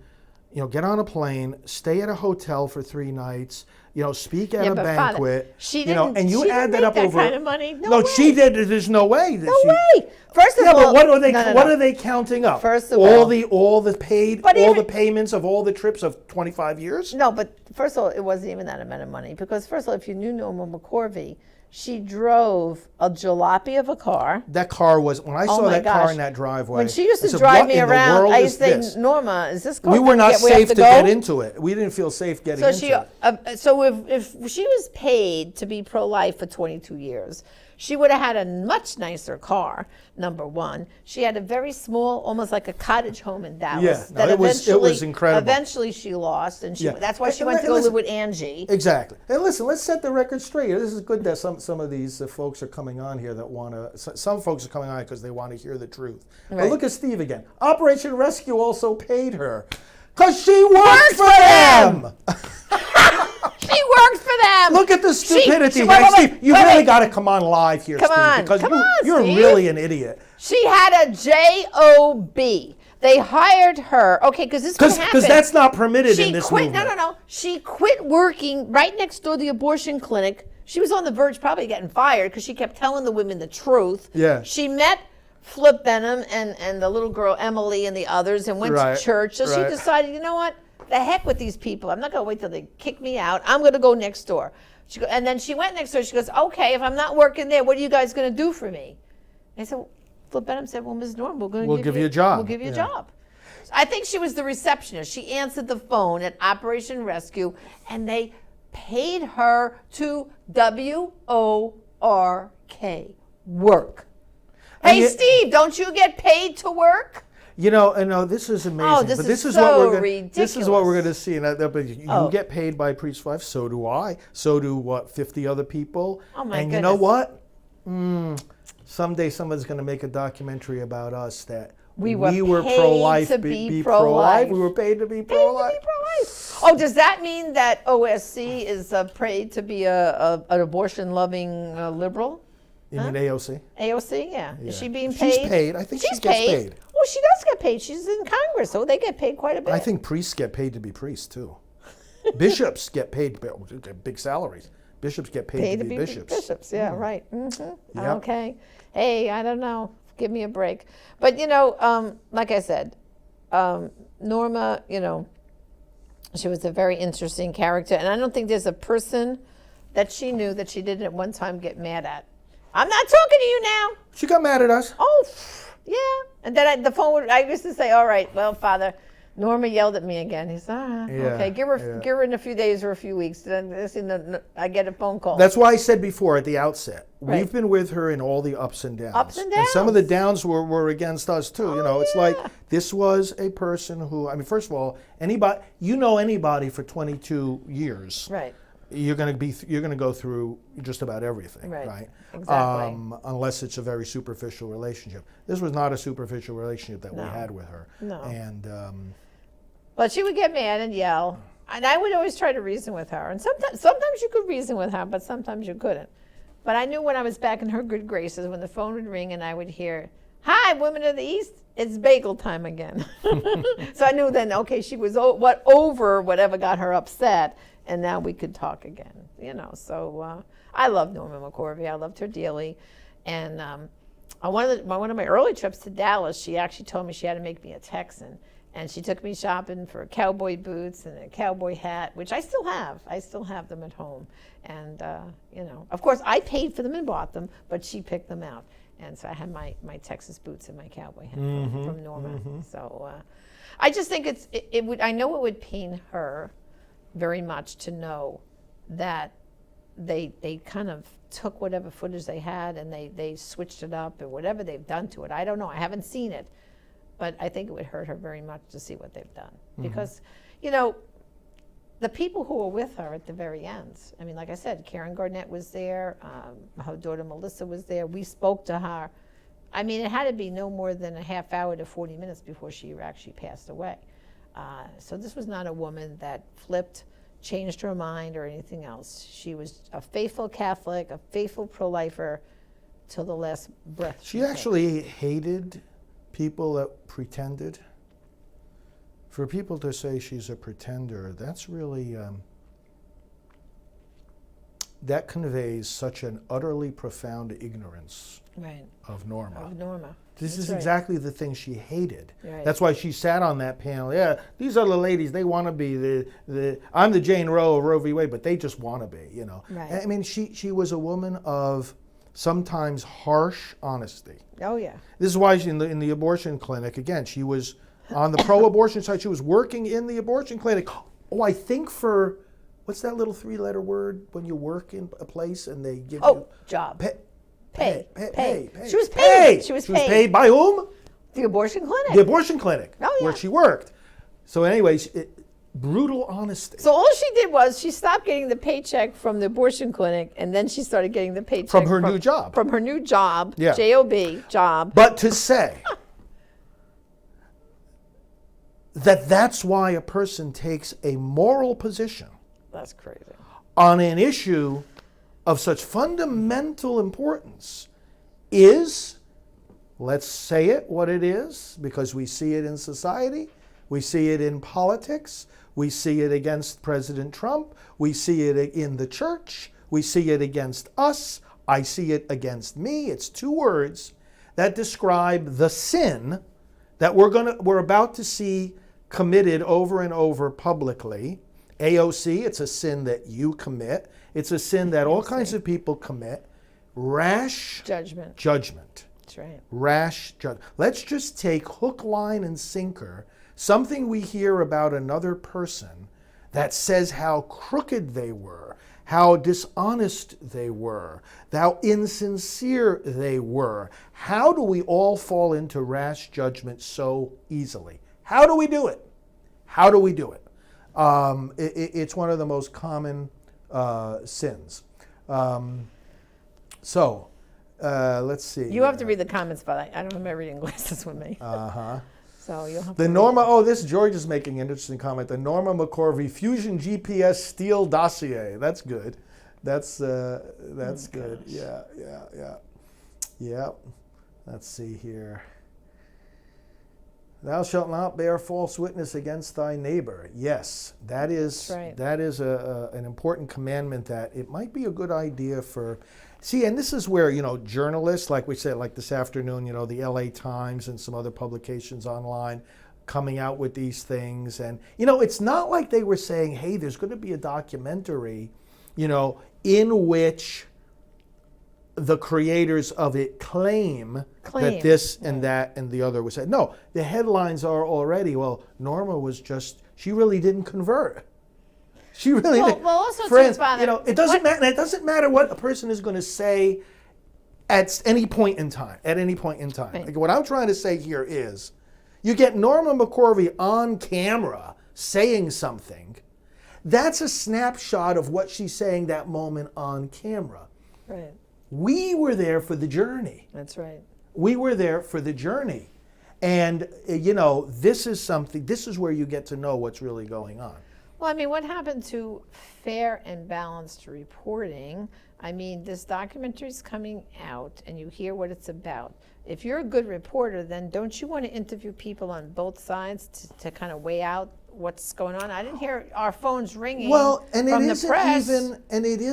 [SPEAKER 1] get on a plane, stay at a hotel for 3 nights, speak at a
[SPEAKER 2] but
[SPEAKER 1] banquet,
[SPEAKER 2] Father, she didn't,
[SPEAKER 1] and you
[SPEAKER 2] she
[SPEAKER 1] add
[SPEAKER 2] didn't
[SPEAKER 1] that up
[SPEAKER 2] make
[SPEAKER 1] over.
[SPEAKER 2] that kind of money. No way.
[SPEAKER 1] she did. There's no way.
[SPEAKER 2] No way. First of
[SPEAKER 1] Yeah,
[SPEAKER 2] all,
[SPEAKER 1] but what are they?
[SPEAKER 2] no.
[SPEAKER 1] What are they counting up?
[SPEAKER 2] First of
[SPEAKER 1] all
[SPEAKER 2] all-
[SPEAKER 1] the the payments of all the trips of 25 years.
[SPEAKER 2] No, but first of all, it wasn't even that amount of money because first of all, if you knew Norma McCorvey, she drove a jalopy of a car.
[SPEAKER 1] That car was when I saw
[SPEAKER 2] my
[SPEAKER 1] that car
[SPEAKER 2] gosh.
[SPEAKER 1] in that driveway.
[SPEAKER 2] When she used
[SPEAKER 1] I
[SPEAKER 2] to
[SPEAKER 1] said,
[SPEAKER 2] drive
[SPEAKER 1] "What
[SPEAKER 2] me
[SPEAKER 1] in the
[SPEAKER 2] around,
[SPEAKER 1] world
[SPEAKER 2] I
[SPEAKER 1] is
[SPEAKER 2] used to say,
[SPEAKER 1] this?"
[SPEAKER 2] Norma, is this car?
[SPEAKER 1] We were not
[SPEAKER 2] we have
[SPEAKER 1] safe to
[SPEAKER 2] go?
[SPEAKER 1] get into it. We didn't feel safe getting
[SPEAKER 2] So
[SPEAKER 1] into it.
[SPEAKER 2] so if she was paid to be pro-life for 22 years, she would have had a much nicer car. Number one, she had a very small, almost like a cottage home in Dallas.
[SPEAKER 1] Yeah, no, it was incredible.
[SPEAKER 2] Eventually, she lost, and
[SPEAKER 1] Yeah.
[SPEAKER 2] that's why she
[SPEAKER 1] And
[SPEAKER 2] went to go
[SPEAKER 1] listen-
[SPEAKER 2] live with Angie.
[SPEAKER 1] Exactly. And listen, let's set the record straight. This is good that some of these folks are coming on here that want to. Some folks are coming on because they want to hear the truth. But
[SPEAKER 2] Right.
[SPEAKER 1] look at Steve again. Operation Rescue also paid her because she worked for
[SPEAKER 2] them!
[SPEAKER 1] them.
[SPEAKER 2] She worked for them.
[SPEAKER 1] Look at the stupidity.
[SPEAKER 2] wait,
[SPEAKER 1] Right,
[SPEAKER 2] wait,
[SPEAKER 1] Steve, you
[SPEAKER 2] wait,
[SPEAKER 1] really
[SPEAKER 2] wait.
[SPEAKER 1] got to come on live here,
[SPEAKER 2] Come
[SPEAKER 1] Steve,
[SPEAKER 2] on,
[SPEAKER 1] because
[SPEAKER 2] come on,
[SPEAKER 1] you're
[SPEAKER 2] Steve.
[SPEAKER 1] really an idiot.
[SPEAKER 2] She had a job. They hired her. Okay, because this
[SPEAKER 1] Because
[SPEAKER 2] happened.
[SPEAKER 1] that's not permitted
[SPEAKER 2] She
[SPEAKER 1] in this
[SPEAKER 2] quit.
[SPEAKER 1] movement.
[SPEAKER 2] No. She quit working right next door to the abortion clinic. She was on the verge probably getting fired because she kept telling the women the truth.
[SPEAKER 1] Yeah.
[SPEAKER 2] She met Flip Benham and the little girl Emily and the others and went
[SPEAKER 1] Right,
[SPEAKER 2] to church. So
[SPEAKER 1] right.
[SPEAKER 2] she decided, you know what? The heck with these people. I'm not going to wait till they kick me out. I'm going to go next door. And then she went next door. She goes, okay, if I'm not working there, what are you guys going to do for me? And I said, Flip Benham said, well, Ms. Norma,
[SPEAKER 1] We'll give you a job.
[SPEAKER 2] We'll give you a
[SPEAKER 1] Yeah.
[SPEAKER 2] job. I think she was the receptionist. She answered the phone at Operation Rescue, and they paid her to WORK, work.
[SPEAKER 1] And
[SPEAKER 2] Hey,
[SPEAKER 1] you-
[SPEAKER 2] Steve, don't you get paid to work?
[SPEAKER 1] This is amazing.
[SPEAKER 2] this
[SPEAKER 1] but
[SPEAKER 2] is
[SPEAKER 1] this
[SPEAKER 2] so
[SPEAKER 1] what we're gonna, This is what we're
[SPEAKER 2] ridiculous.
[SPEAKER 1] going to see. But you
[SPEAKER 2] Oh.
[SPEAKER 1] get paid by Priest Wife. So do I. So do 50 other people.
[SPEAKER 2] Oh, my
[SPEAKER 1] And you know
[SPEAKER 2] goodness.
[SPEAKER 1] what? Someday someone's going to make a documentary about us that
[SPEAKER 2] We were paid
[SPEAKER 1] pro-life.
[SPEAKER 2] to be
[SPEAKER 1] pro-life.
[SPEAKER 2] pro-life.
[SPEAKER 1] We were paid to be
[SPEAKER 2] Paid to
[SPEAKER 1] pro-life.
[SPEAKER 2] be pro-life. Oh, does that mean that OSC is paid to be an abortion-loving liberal?
[SPEAKER 1] You mean AOC?
[SPEAKER 2] AOC, yeah. Is she being
[SPEAKER 1] She's
[SPEAKER 2] paid?
[SPEAKER 1] paid. I think she
[SPEAKER 2] She's
[SPEAKER 1] gets paid.
[SPEAKER 2] Well, she does get paid. She's in Congress, so they get paid quite a bit.
[SPEAKER 1] I think priests get paid to be priests too. Bishops get paid big salaries. Bishops get paid to be bishops.
[SPEAKER 2] Bishops, yeah, right. Mm-hmm.
[SPEAKER 1] Yep.
[SPEAKER 2] Okay. Hey, I don't know. Give me a break. But, like I said, Norma, she was a very interesting character. And I don't think there's a person that she knew that she didn't at one time get mad at. I'm not talking to you now.
[SPEAKER 1] She got mad at us.
[SPEAKER 2] Oh, yeah. And then I used to say, all right, well, Father, Norma yelled at me again. He said, okay, give her in a few days or a few weeks. Then I get a phone call.
[SPEAKER 1] That's why I said before at the outset,
[SPEAKER 2] Right.
[SPEAKER 1] we've been with her in all the ups and downs.
[SPEAKER 2] Ups and
[SPEAKER 1] And some of the
[SPEAKER 2] downs.
[SPEAKER 1] downs were against us too. It's
[SPEAKER 2] yeah.
[SPEAKER 1] like this was a person who, first of all, anybody for 22 years.
[SPEAKER 2] Right.
[SPEAKER 1] You're going to go through just about everything,
[SPEAKER 2] Right. Exactly.
[SPEAKER 1] Unless it's a very superficial relationship. This was not a superficial relationship that we
[SPEAKER 2] No.
[SPEAKER 1] had with her.
[SPEAKER 2] No.
[SPEAKER 1] And
[SPEAKER 2] But she would get mad and yell. And I would always try to reason with her. And sometimes you could reason with her, but sometimes you couldn't. But I knew when I was back in her good graces, when the phone would ring and I would hear, "Hi, women of the East, it's bagel time again." So I knew then, okay, she was over whatever got her upset, and now we could talk again. So I love Norma McCorvey. I loved her dearly. And on one of my early trips to Dallas, she actually told me she had to make me a Texan. And she took me shopping for cowboy boots and a cowboy hat, which I still have. I still have them at home. And, of course, I paid for them and bought them, but she picked them out. And so I had my Texas boots and my cowboy hat from Norma.
[SPEAKER 1] Mm-hmm.
[SPEAKER 2] So I just think I know it would pain her very much to know that they kind of took whatever footage they had and they switched it up or whatever they've done to it. I don't know. I haven't seen it. But I think it would hurt her very much to see what they've done. Because, the people who were with her at the very end, like I said, Karen Garnett was there, her daughter Melissa was there. We spoke to her. It had to be no more than a half hour to 40 minutes before she actually passed away. So this was not a woman that flipped, changed her mind or anything else. She was a faithful Catholic, a faithful pro-lifer till the last breath.
[SPEAKER 1] she actually hated people that pretended. For people to say she's a pretender, that's really, that conveys such an utterly profound ignorance
[SPEAKER 2] Right.
[SPEAKER 1] of Norma.
[SPEAKER 2] Of Norma.
[SPEAKER 1] This
[SPEAKER 2] That's
[SPEAKER 1] is
[SPEAKER 2] right.
[SPEAKER 1] exactly the thing she hated.
[SPEAKER 2] Right.
[SPEAKER 1] That's why she sat on that panel. Yeah, these other ladies, they want to be the I'm the Jane Roe of Roe v. Wade, but they just want to be, you know.
[SPEAKER 2] Right.
[SPEAKER 1] I mean, she was a woman of sometimes harsh honesty.
[SPEAKER 2] Oh, yeah.
[SPEAKER 1] This is why in the abortion clinic, again, she was on the pro-abortion side. She was working in the abortion clinic. Oh, I think for, what's that little 3-letter word when you work in a place and they give you?
[SPEAKER 2] Oh, job.
[SPEAKER 1] Pay.
[SPEAKER 2] She was paid. She was
[SPEAKER 1] She was
[SPEAKER 2] paid.
[SPEAKER 1] paid by whom?
[SPEAKER 2] The abortion clinic.
[SPEAKER 1] The abortion clinic,
[SPEAKER 2] Oh, yeah.
[SPEAKER 1] where she worked. So anyways, brutal honesty.
[SPEAKER 2] So all she did was she stopped getting the paycheck from the abortion clinic, and then she started getting the paycheck
[SPEAKER 1] From her new job.
[SPEAKER 2] From her new job,
[SPEAKER 1] Yeah.
[SPEAKER 2] J-O-B, job.
[SPEAKER 1] But to say that that's why a person takes a moral position
[SPEAKER 2] That's crazy.
[SPEAKER 1] on an issue of such fundamental importance is, let's say it what it is, because we see it in society, we see it in politics, we see it against President Trump, we see it in the church, we see it against us, I see it against me. It's 2 words that describe the sin that we're about to see committed over and over publicly. AOC, it's a sin that you commit. It's a sin that all kinds of people commit. Rash
[SPEAKER 2] Judgment.
[SPEAKER 1] judgment.
[SPEAKER 2] That's right.
[SPEAKER 1] Rash judgment. Let's just take hook, line, and sinker something we hear about another person that says how crooked they were, how dishonest they were, how insincere they were. How do we all fall into rash judgment so easily? How do we do it? How do we do it? It's one of the most common sins. Let's see.
[SPEAKER 2] You have to read the comments, but I don't have my reading glasses with me.
[SPEAKER 1] Uh-huh.
[SPEAKER 2] So you'll have
[SPEAKER 1] The
[SPEAKER 2] to
[SPEAKER 1] Norma, this George is making an interesting comment. The Norma McCorvey Fusion GPS Steele Dossier. That's good. That's good. Yeah. Let's see here. Thou shalt not bear false witness against thy neighbor. Yes, that is
[SPEAKER 2] right.
[SPEAKER 1] that is an important commandment that it might be a good idea for. See, and this is where, journalists, like we said, like this afternoon, the LA Times and some other publications online coming out with these things. And, it's not like they were saying, hey, there's going to be a documentary, in which the creators of it claim that this and that and the other was said. No, the headlines are already, Norma was she really didn't convert. She really didn't.
[SPEAKER 2] Well, also,
[SPEAKER 1] friends,
[SPEAKER 2] Father,
[SPEAKER 1] it doesn't matter. It doesn't matter what a person is going to say at any point in time. At any point in time.
[SPEAKER 2] Right.
[SPEAKER 1] Like, what I'm trying to say here is, you get Norma McCorvey on camera saying something. That's a snapshot of what she's saying that moment on camera.
[SPEAKER 2] Right.
[SPEAKER 1] We were there for the journey.
[SPEAKER 2] That's right.
[SPEAKER 1] We were there for the journey. And, this is where you get to know what's really going on.
[SPEAKER 2] Well, what happened to fair and balanced reporting? This documentary is coming out, and you hear what it's about. If you're a good reporter, then don't you want to interview people on both sides to kind of weigh out what's going on? I didn't hear our phones ringing from the press.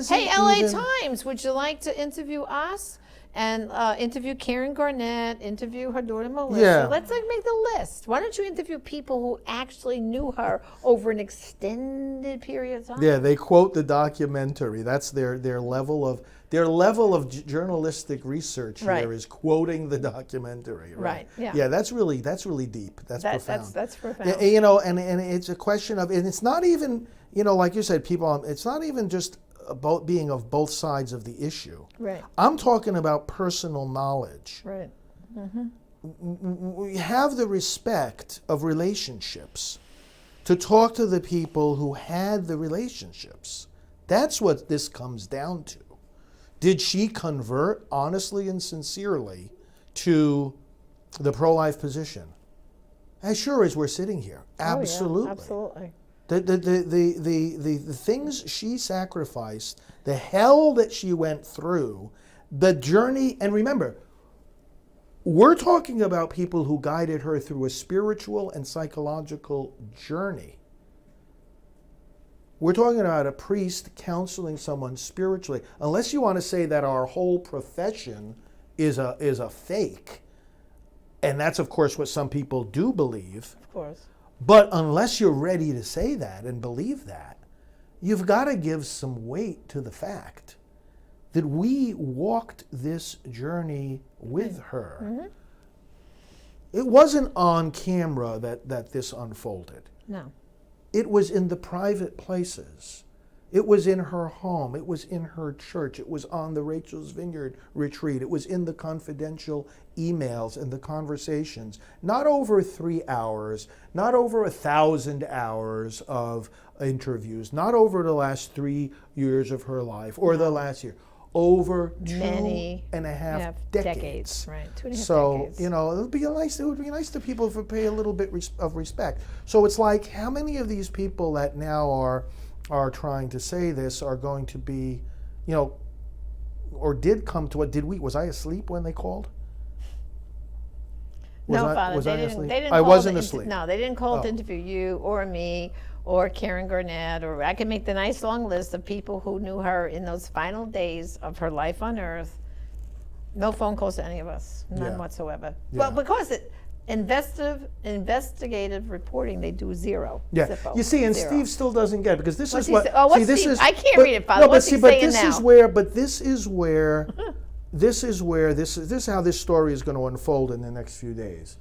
[SPEAKER 2] Hey, LA Times, would you like to interview us? And interview Karen Garnett, interview her daughter Melissa.
[SPEAKER 1] Yeah.
[SPEAKER 2] Let's make the list. Why don't you interview people who actually knew her over an extended period of time?
[SPEAKER 1] Yeah, they quote the documentary. That's their level of journalistic research
[SPEAKER 2] Right.
[SPEAKER 1] here is quoting the documentary.
[SPEAKER 2] Right. Yeah.
[SPEAKER 1] Yeah, that's really deep. That's profound.
[SPEAKER 2] That's profound.
[SPEAKER 1] And it's a question of, and it's not even, like you said, people. It's not even just about being of both sides of the issue.
[SPEAKER 2] Right.
[SPEAKER 1] I'm talking about personal knowledge.
[SPEAKER 2] Right.
[SPEAKER 1] We have the respect of relationships to talk to the people who had the relationships. That's what this comes down to. Did she convert honestly and sincerely to the pro-life position? As sure as we're sitting here. Absolutely.
[SPEAKER 2] Oh, yeah, absolutely.
[SPEAKER 1] The things she sacrificed, the hell that she went through, the journey, and remember, We're talking about people who guided her through a spiritual and psychological journey. We're talking about a priest counseling someone spiritually. Unless you want to say that our whole profession is a fake, and that's of course what some people do believe.
[SPEAKER 2] Of course.
[SPEAKER 1] But unless you're ready to say that and believe that, you've got to give some weight to the fact that we walked this journey with her.
[SPEAKER 2] Mm-hmm.
[SPEAKER 1] It wasn't on camera that this unfolded.
[SPEAKER 2] No.
[SPEAKER 1] It was in the private places. It was in her home. It was in her church. It was on the Rachel's Vineyard retreat. It was in the confidential emails and the conversations. Not over 3 hours, not over 1,000 hours of interviews, not over the last 3 years of her life or the last year. Over
[SPEAKER 2] Many
[SPEAKER 1] 2.5 decades.
[SPEAKER 2] Right, 2.5
[SPEAKER 1] So,
[SPEAKER 2] decades.
[SPEAKER 1] you know, it would be nice to people to pay a little bit of respect. So it's like, how many of these people that now are trying to say this are going to be, you know, or did come to what? Was I asleep when they called?
[SPEAKER 2] No, Father,
[SPEAKER 1] was
[SPEAKER 2] they
[SPEAKER 1] I
[SPEAKER 2] didn't.
[SPEAKER 1] asleep?
[SPEAKER 2] They didn't.
[SPEAKER 1] I
[SPEAKER 2] call
[SPEAKER 1] wasn't
[SPEAKER 2] to
[SPEAKER 1] asleep.
[SPEAKER 2] No, they didn't call to
[SPEAKER 1] Oh.
[SPEAKER 2] interview you or me or Karen Garnett, or I can make the nice long list of people who knew her in those final days of her life on Earth. No phone calls to any of us, none
[SPEAKER 1] Yeah.
[SPEAKER 2] whatsoever.
[SPEAKER 1] Yeah.
[SPEAKER 2] Well, because investigative reporting, they do zero.
[SPEAKER 1] Yeah,
[SPEAKER 2] Zippo,
[SPEAKER 1] you see, and
[SPEAKER 2] zero.
[SPEAKER 1] Steve still doesn't get it because this
[SPEAKER 2] What's
[SPEAKER 1] is
[SPEAKER 2] he
[SPEAKER 1] what.
[SPEAKER 2] say- oh, what's
[SPEAKER 1] see, this
[SPEAKER 2] Steve?
[SPEAKER 1] is.
[SPEAKER 2] I can't
[SPEAKER 1] but-
[SPEAKER 2] read it, Father.
[SPEAKER 1] No,
[SPEAKER 2] What's
[SPEAKER 1] but
[SPEAKER 2] he
[SPEAKER 1] see, but
[SPEAKER 2] saying
[SPEAKER 1] this
[SPEAKER 2] now?
[SPEAKER 1] is where. But this is where. This is how this story is going to unfold in the next few days.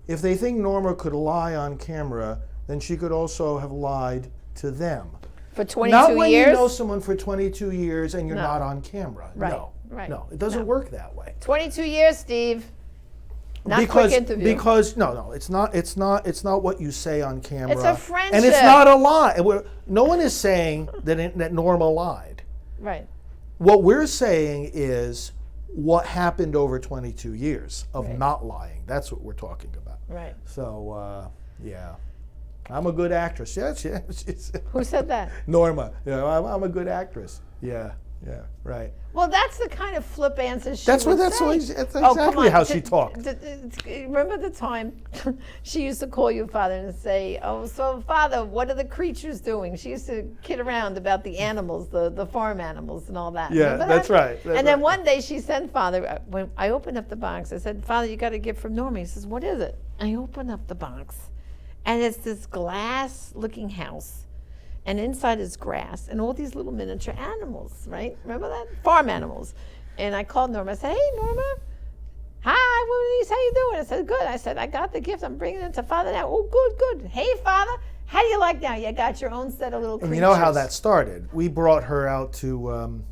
[SPEAKER 1] If they think Norma could lie on camera, then she could also have lied to them.
[SPEAKER 2] For 22
[SPEAKER 1] Not when
[SPEAKER 2] years.
[SPEAKER 1] you know someone for 22 years and you're
[SPEAKER 2] No.
[SPEAKER 1] not on camera.
[SPEAKER 2] Right,
[SPEAKER 1] No,
[SPEAKER 2] right.
[SPEAKER 1] no, it doesn't
[SPEAKER 2] No.
[SPEAKER 1] work that way.
[SPEAKER 2] 22 years, Steve. Not quick interview.
[SPEAKER 1] Because no, it's not what you say on camera.
[SPEAKER 2] It's a
[SPEAKER 1] and it's
[SPEAKER 2] friendship.
[SPEAKER 1] not a lie. No one is saying that Norma lied.
[SPEAKER 2] Right.
[SPEAKER 1] What we're saying is what happened over 22 years of
[SPEAKER 2] Right.
[SPEAKER 1] not lying. That's what we're talking about.
[SPEAKER 2] Right.
[SPEAKER 1] So yeah, I'm a good actress. Yes.
[SPEAKER 2] Who said that?
[SPEAKER 1] Norma. You know, I'm a good actress. Yeah. Right.
[SPEAKER 2] Well, that's the kind of flip answer she
[SPEAKER 1] That's
[SPEAKER 2] would
[SPEAKER 1] what. That's
[SPEAKER 2] say.
[SPEAKER 1] what- that's
[SPEAKER 2] Oh, come
[SPEAKER 1] exactly
[SPEAKER 2] on.
[SPEAKER 1] how she talked.
[SPEAKER 2] Remember the time she used to call you, Father, and say, "Oh, so Father, what are the creatures doing?" She used to kid around about the animals, the farm animals, and all that.
[SPEAKER 1] Yeah,
[SPEAKER 2] Remember
[SPEAKER 1] that's
[SPEAKER 2] that?
[SPEAKER 1] right. That's
[SPEAKER 2] And then
[SPEAKER 1] right.
[SPEAKER 2] one day she sent Father. When I opened up the box, I said, "Father, you got a gift from Norma." He says, "What is it?" I open up the box, and it's this glass-looking house. And inside is grass and all these little miniature animals, right? Remember that? Farm animals. And I called Norma. I said, "Hey, Norma. Hi, Louise. How you doing?" I said, "Good." I said, "I got the gift. I'm bringing it to Father now." "Oh, good. Hey, Father. How do you like now? You got your own set of little creatures."
[SPEAKER 1] And you know how that started. We brought her out to.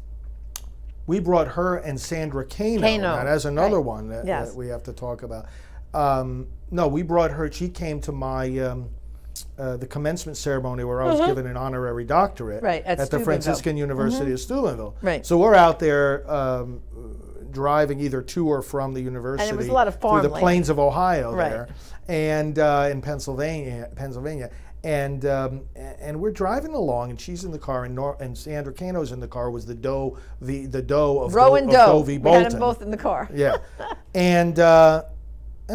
[SPEAKER 1] We brought her and Sandra Kano. Now, that's another
[SPEAKER 2] Right.
[SPEAKER 1] one that,
[SPEAKER 2] Yes.
[SPEAKER 1] that we have to talk about. No, we brought her. She came to my the commencement ceremony where I was given an honorary doctorate
[SPEAKER 2] Right, at
[SPEAKER 1] the
[SPEAKER 2] Steubenville.
[SPEAKER 1] Franciscan University of Steubenville.
[SPEAKER 2] Right.
[SPEAKER 1] So we're out there driving either to or from the university.
[SPEAKER 2] And there was a lot of
[SPEAKER 1] through the
[SPEAKER 2] farmland.
[SPEAKER 1] plains of Ohio
[SPEAKER 2] Right.
[SPEAKER 1] there, and in Pennsylvania, and we're driving along, and she's in the car, and Sandra Kano's in the car. Was the doe of
[SPEAKER 2] Roe and Doe.
[SPEAKER 1] V.
[SPEAKER 2] We
[SPEAKER 1] Bolton?
[SPEAKER 2] had them both in the car.
[SPEAKER 1] Yeah, and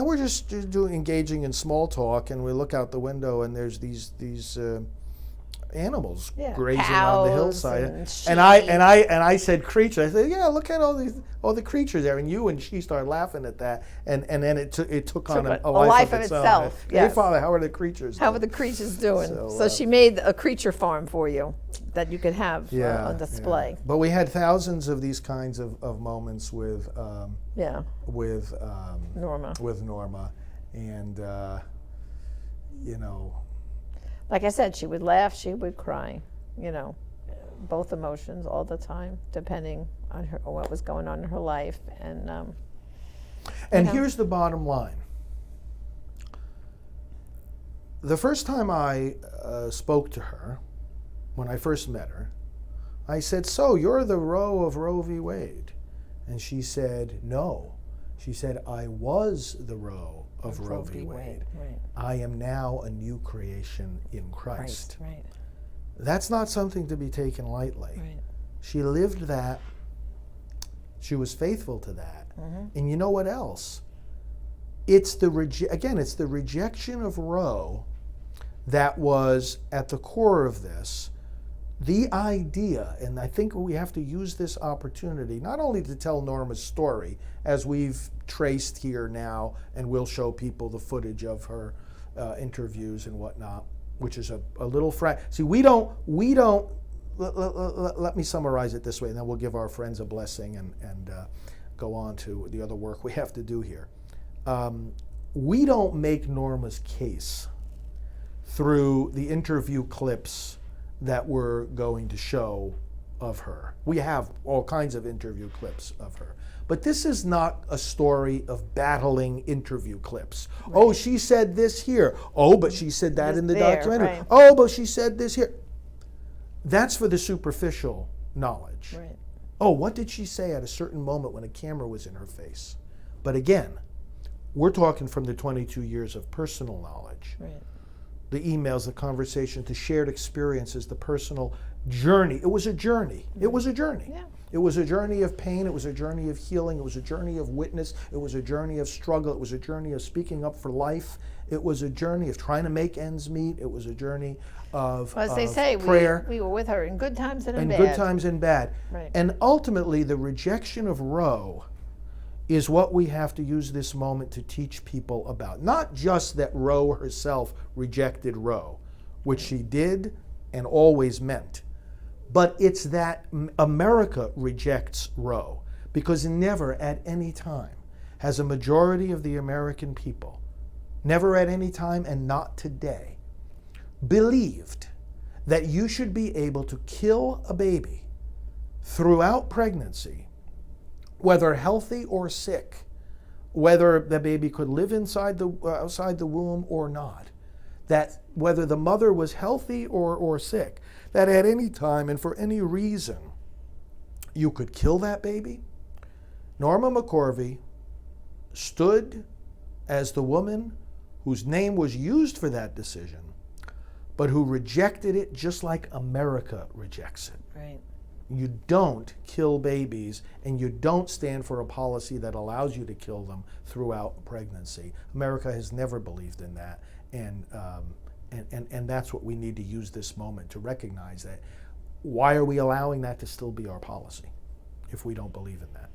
[SPEAKER 1] we're just engaging in small talk, and we look out the window, and there's these animals
[SPEAKER 2] Yeah,
[SPEAKER 1] grazing on the
[SPEAKER 2] cows
[SPEAKER 1] hillside,
[SPEAKER 2] and
[SPEAKER 1] and I said creature. I said, yeah, look at all the creatures there, and you and she started laughing at that, and then it took on a life of itself. Hey,
[SPEAKER 2] yes.
[SPEAKER 1] Father, how are the creatures?
[SPEAKER 2] How
[SPEAKER 1] doing?
[SPEAKER 2] are the creatures doing?
[SPEAKER 1] So,
[SPEAKER 2] So she made a creature farm for you that you could have on display.
[SPEAKER 1] But we had thousands of these kinds of moments with
[SPEAKER 2] Norma.
[SPEAKER 1] with Norma, and you know.
[SPEAKER 2] Like I said, she would laugh, she would cry, both emotions all the time, depending on what was going on in her life. And
[SPEAKER 1] Here's the bottom line. The first time I spoke to her, when I first met her, I said, "So you're the Roe of Roe v. Wade?" And she said, "No." She said, "I was the Roe of Roe v. Wade.
[SPEAKER 2] Right.
[SPEAKER 1] I am now a new creation in Christ."
[SPEAKER 2] Right.
[SPEAKER 1] That's not something to be taken lightly.
[SPEAKER 2] Right.
[SPEAKER 1] She lived that. She was faithful to that. And you know what else? it's the rejection of Roe that was at the core of this. The idea, and I think we have to use this opportunity not only to tell Norma's story, as we've traced here now, and we'll show people the footage of her interviews and whatnot, which is a little see, we don't. Let me summarize it this way, and then we'll give our friends a blessing and go on to the other work we have to do here. We don't make Norma's case through the interview clips that we're going to show of her. We have all kinds of interview clips of her. But this is not a story of battling interview clips. Right. Oh, she said this here. Oh, but she said that in the documentary. Right. Oh, but she said this here. That's for the superficial knowledge. Right. Oh, what did she say at a certain moment when a camera was in her face? But again, we're talking from the 22 years of personal knowledge. Right. The emails, the conversation, the shared experiences, the personal journey. It was a journey. Mm-hmm. It was a journey. Yeah. It was a journey of pain. It was a journey of healing. It was a journey of witness. It was a journey of struggle. It was a journey of speaking up for life. It was a journey of trying to make ends meet. It was a journey of
[SPEAKER 2] well, as they say,
[SPEAKER 1] prayer.
[SPEAKER 2] We were with her in good times and in bad.
[SPEAKER 1] In good times and bad.
[SPEAKER 2] Right.
[SPEAKER 1] And ultimately, the rejection of Roe is what we have to use this moment to teach people about. Not just that Roe herself rejected Roe, which she did and always meant, but it's that America rejects Roe, because never at any time has a majority of the American people, never at any time and not today, believed that you should be able to kill a baby throughout pregnancy, whether healthy or sick, whether the baby could live outside the womb or not, that whether the mother was healthy or sick, that at any time and for any reason you could kill that baby. Norma McCorvey stood as the woman whose name was used for that decision, but who rejected it just like America rejects it.
[SPEAKER 2] Right.
[SPEAKER 1] You don't kill babies, and you don't stand for a policy that allows you to kill them throughout pregnancy. America has never believed in that, and that's what we need to use this moment to recognize that. Why are we allowing that to still be our policy if we don't believe in that?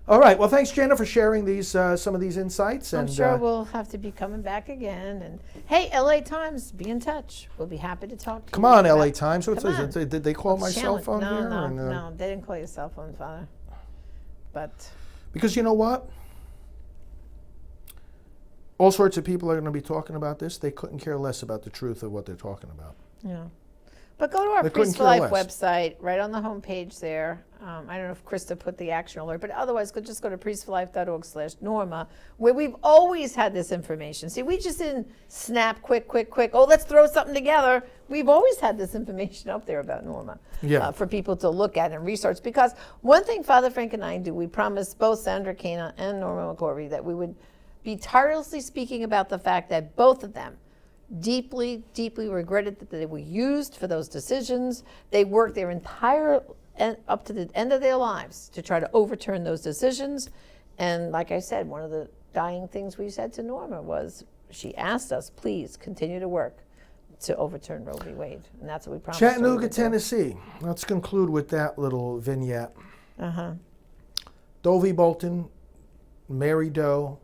[SPEAKER 1] All right. Well, thanks, Jenna, for sharing these some of these insights.
[SPEAKER 2] I'm sure we'll have to be coming back again. And hey, LA Times, be in touch. We'll be happy to talk to you.
[SPEAKER 1] Come on, LA Times. What's this? Did they call my cell phone here?
[SPEAKER 2] No, they didn't call your cell phone, Father. But
[SPEAKER 1] because you know what? All sorts of people are going to be talking about this. They couldn't care less about the truth of what they're talking about.
[SPEAKER 2] Yeah. But go to our Priest for Life website, right on the homepage there. I don't know if Krista put the action alert, but otherwise, just go to priestforlife.org/Norma, where we've always had this information. See, we just didn't snap quick. Oh, let's throw something together. We've always had this information up there about Norma for people to look at and research. Because one thing Father Frank and I do, we promised both Sandra Cana and Norma McCorvey that we would be tirelessly speaking about the fact that both of them deeply regretted that they were used for those decisions. They worked their entire, up to the end of their lives, to try to overturn those decisions. And like I said, one of the dying things we said to Norma was, she asked us, please continue to work to overturn Roe v. Wade. And that's what we promised.
[SPEAKER 1] Chattanooga, Tennessee. Let's conclude with that little vignette. Dovie Bolton, Mary Doe,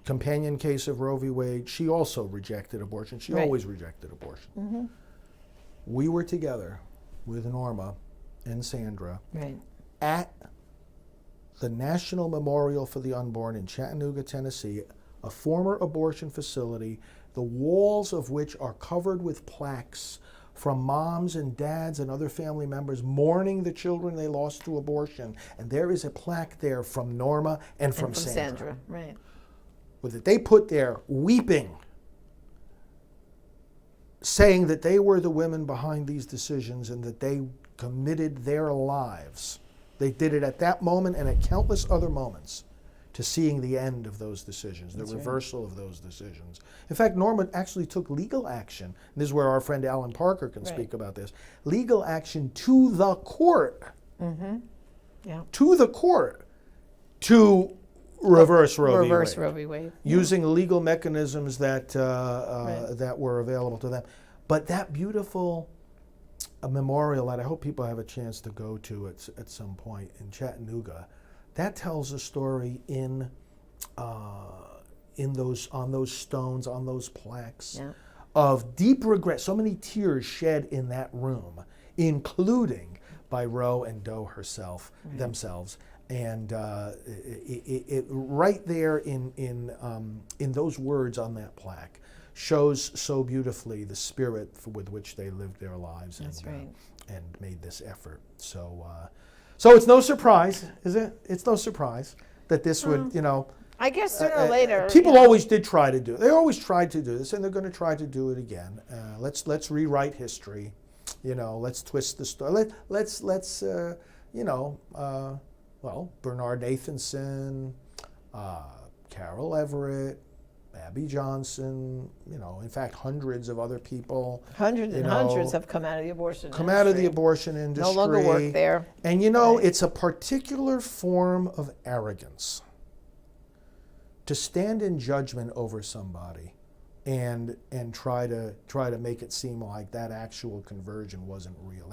[SPEAKER 1] companion case of Roe v. Wade, she also rejected abortion. She always rejected abortion. We were together with Norma and Sandra at the National Memorial for the Unborn in Chattanooga, Tennessee, a former abortion facility, the walls of which are covered with plaques from moms and dads and other family members mourning the children they lost to abortion. And there is a plaque there from Norma and from Sandra.
[SPEAKER 2] Right.
[SPEAKER 1] That they put there weeping, saying that they were the women behind these decisions and that they committed their lives. They did it at that moment and at countless other moments to seeing the end of those decisions, the reversal of those decisions. In fact, Norma actually took legal action. And this is where our friend Alan Parker can speak about this. Legal action to the court. To the court to reverse Roe v.
[SPEAKER 2] reverse
[SPEAKER 1] Wade.
[SPEAKER 2] Roe v. Wade.
[SPEAKER 1] Using legal mechanisms that that were available to them. But that beautiful memorial that I hope people have a chance to go to at some point in Chattanooga, that tells a story in those, on those stones, on those plaques,
[SPEAKER 2] Yeah.
[SPEAKER 1] of deep regret. So many tears shed in that room, including by Roe and Doe herself, themselves. And it right there in those words on that plaque shows so beautifully the spirit with which they lived their lives.
[SPEAKER 2] That's right.
[SPEAKER 1] And made this effort. So so it's no surprise, is it? It's no surprise that this would, you know.
[SPEAKER 2] I guess sooner or later.
[SPEAKER 1] People
[SPEAKER 2] you know,
[SPEAKER 1] always did try to do it. They always tried to do this, and they're going to try to do it again. Let's rewrite history. You know, let's twist the story. Let's you know, well, Bernard Nathanson, Carol Everett, Abby Johnson, you know, in fact, hundreds of other people.
[SPEAKER 2] Hundreds and
[SPEAKER 1] you
[SPEAKER 2] hundreds
[SPEAKER 1] know,
[SPEAKER 2] have come out of the abortion
[SPEAKER 1] come out of the
[SPEAKER 2] industry.
[SPEAKER 1] abortion industry.
[SPEAKER 2] No longer work there.
[SPEAKER 1] And you know,
[SPEAKER 2] Right.
[SPEAKER 1] it's a particular form of arrogance to stand in judgment over somebody and try to make it seem like that actual conversion wasn't real.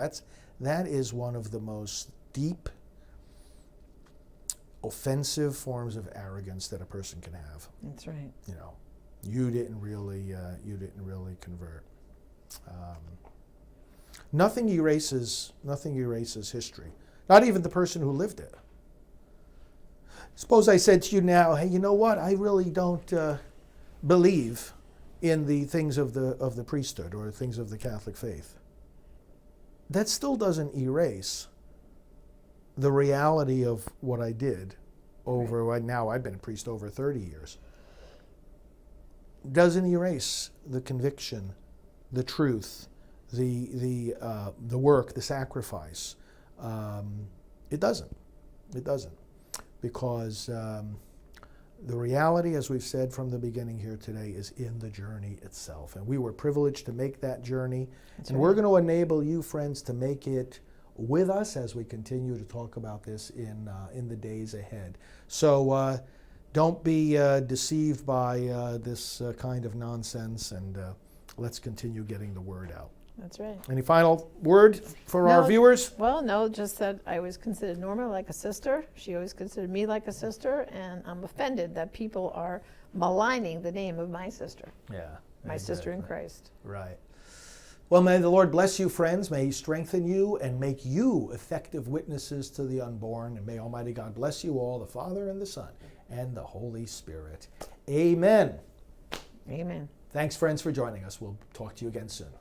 [SPEAKER 1] That is one of the most deep, offensive forms of arrogance that a person can have.
[SPEAKER 2] That's right.
[SPEAKER 1] You know, you didn't really convert. Nothing erases history. Not even the person who lived it. Suppose I said to you now, hey, you know what? I really don't believe in the things of the priesthood or things of the Catholic faith. That still doesn't erase the reality of what I did over, right now I've been a priest over 30 years. Doesn't erase the conviction, the truth, the work, the sacrifice. It doesn't. It doesn't. Because the reality, as we've said from the beginning here today, is in the journey itself. And we were privileged to make that journey.
[SPEAKER 2] That's
[SPEAKER 1] and
[SPEAKER 2] right.
[SPEAKER 1] we're going to enable you, friends, to make it with us as we continue to talk about this in the days ahead. So don't be deceived by this kind of nonsense, and let's continue getting the word out.
[SPEAKER 2] That's right.
[SPEAKER 1] Any final word for our
[SPEAKER 2] No.
[SPEAKER 1] viewers?
[SPEAKER 2] Well, no, just that I always considered Norma like a sister. She always considered me like a sister, and I'm offended that people are maligning the name of my sister,
[SPEAKER 1] Yeah.
[SPEAKER 2] my sister in Christ.
[SPEAKER 1] Right. Well, may the Lord bless you, friends. May He strengthen you and make you effective witnesses to the unborn. And may Almighty God bless you all, the Father and the Son and the Holy Spirit. Amen.
[SPEAKER 2] Amen.
[SPEAKER 1] Thanks, friends, for joining us. We'll talk to you again soon.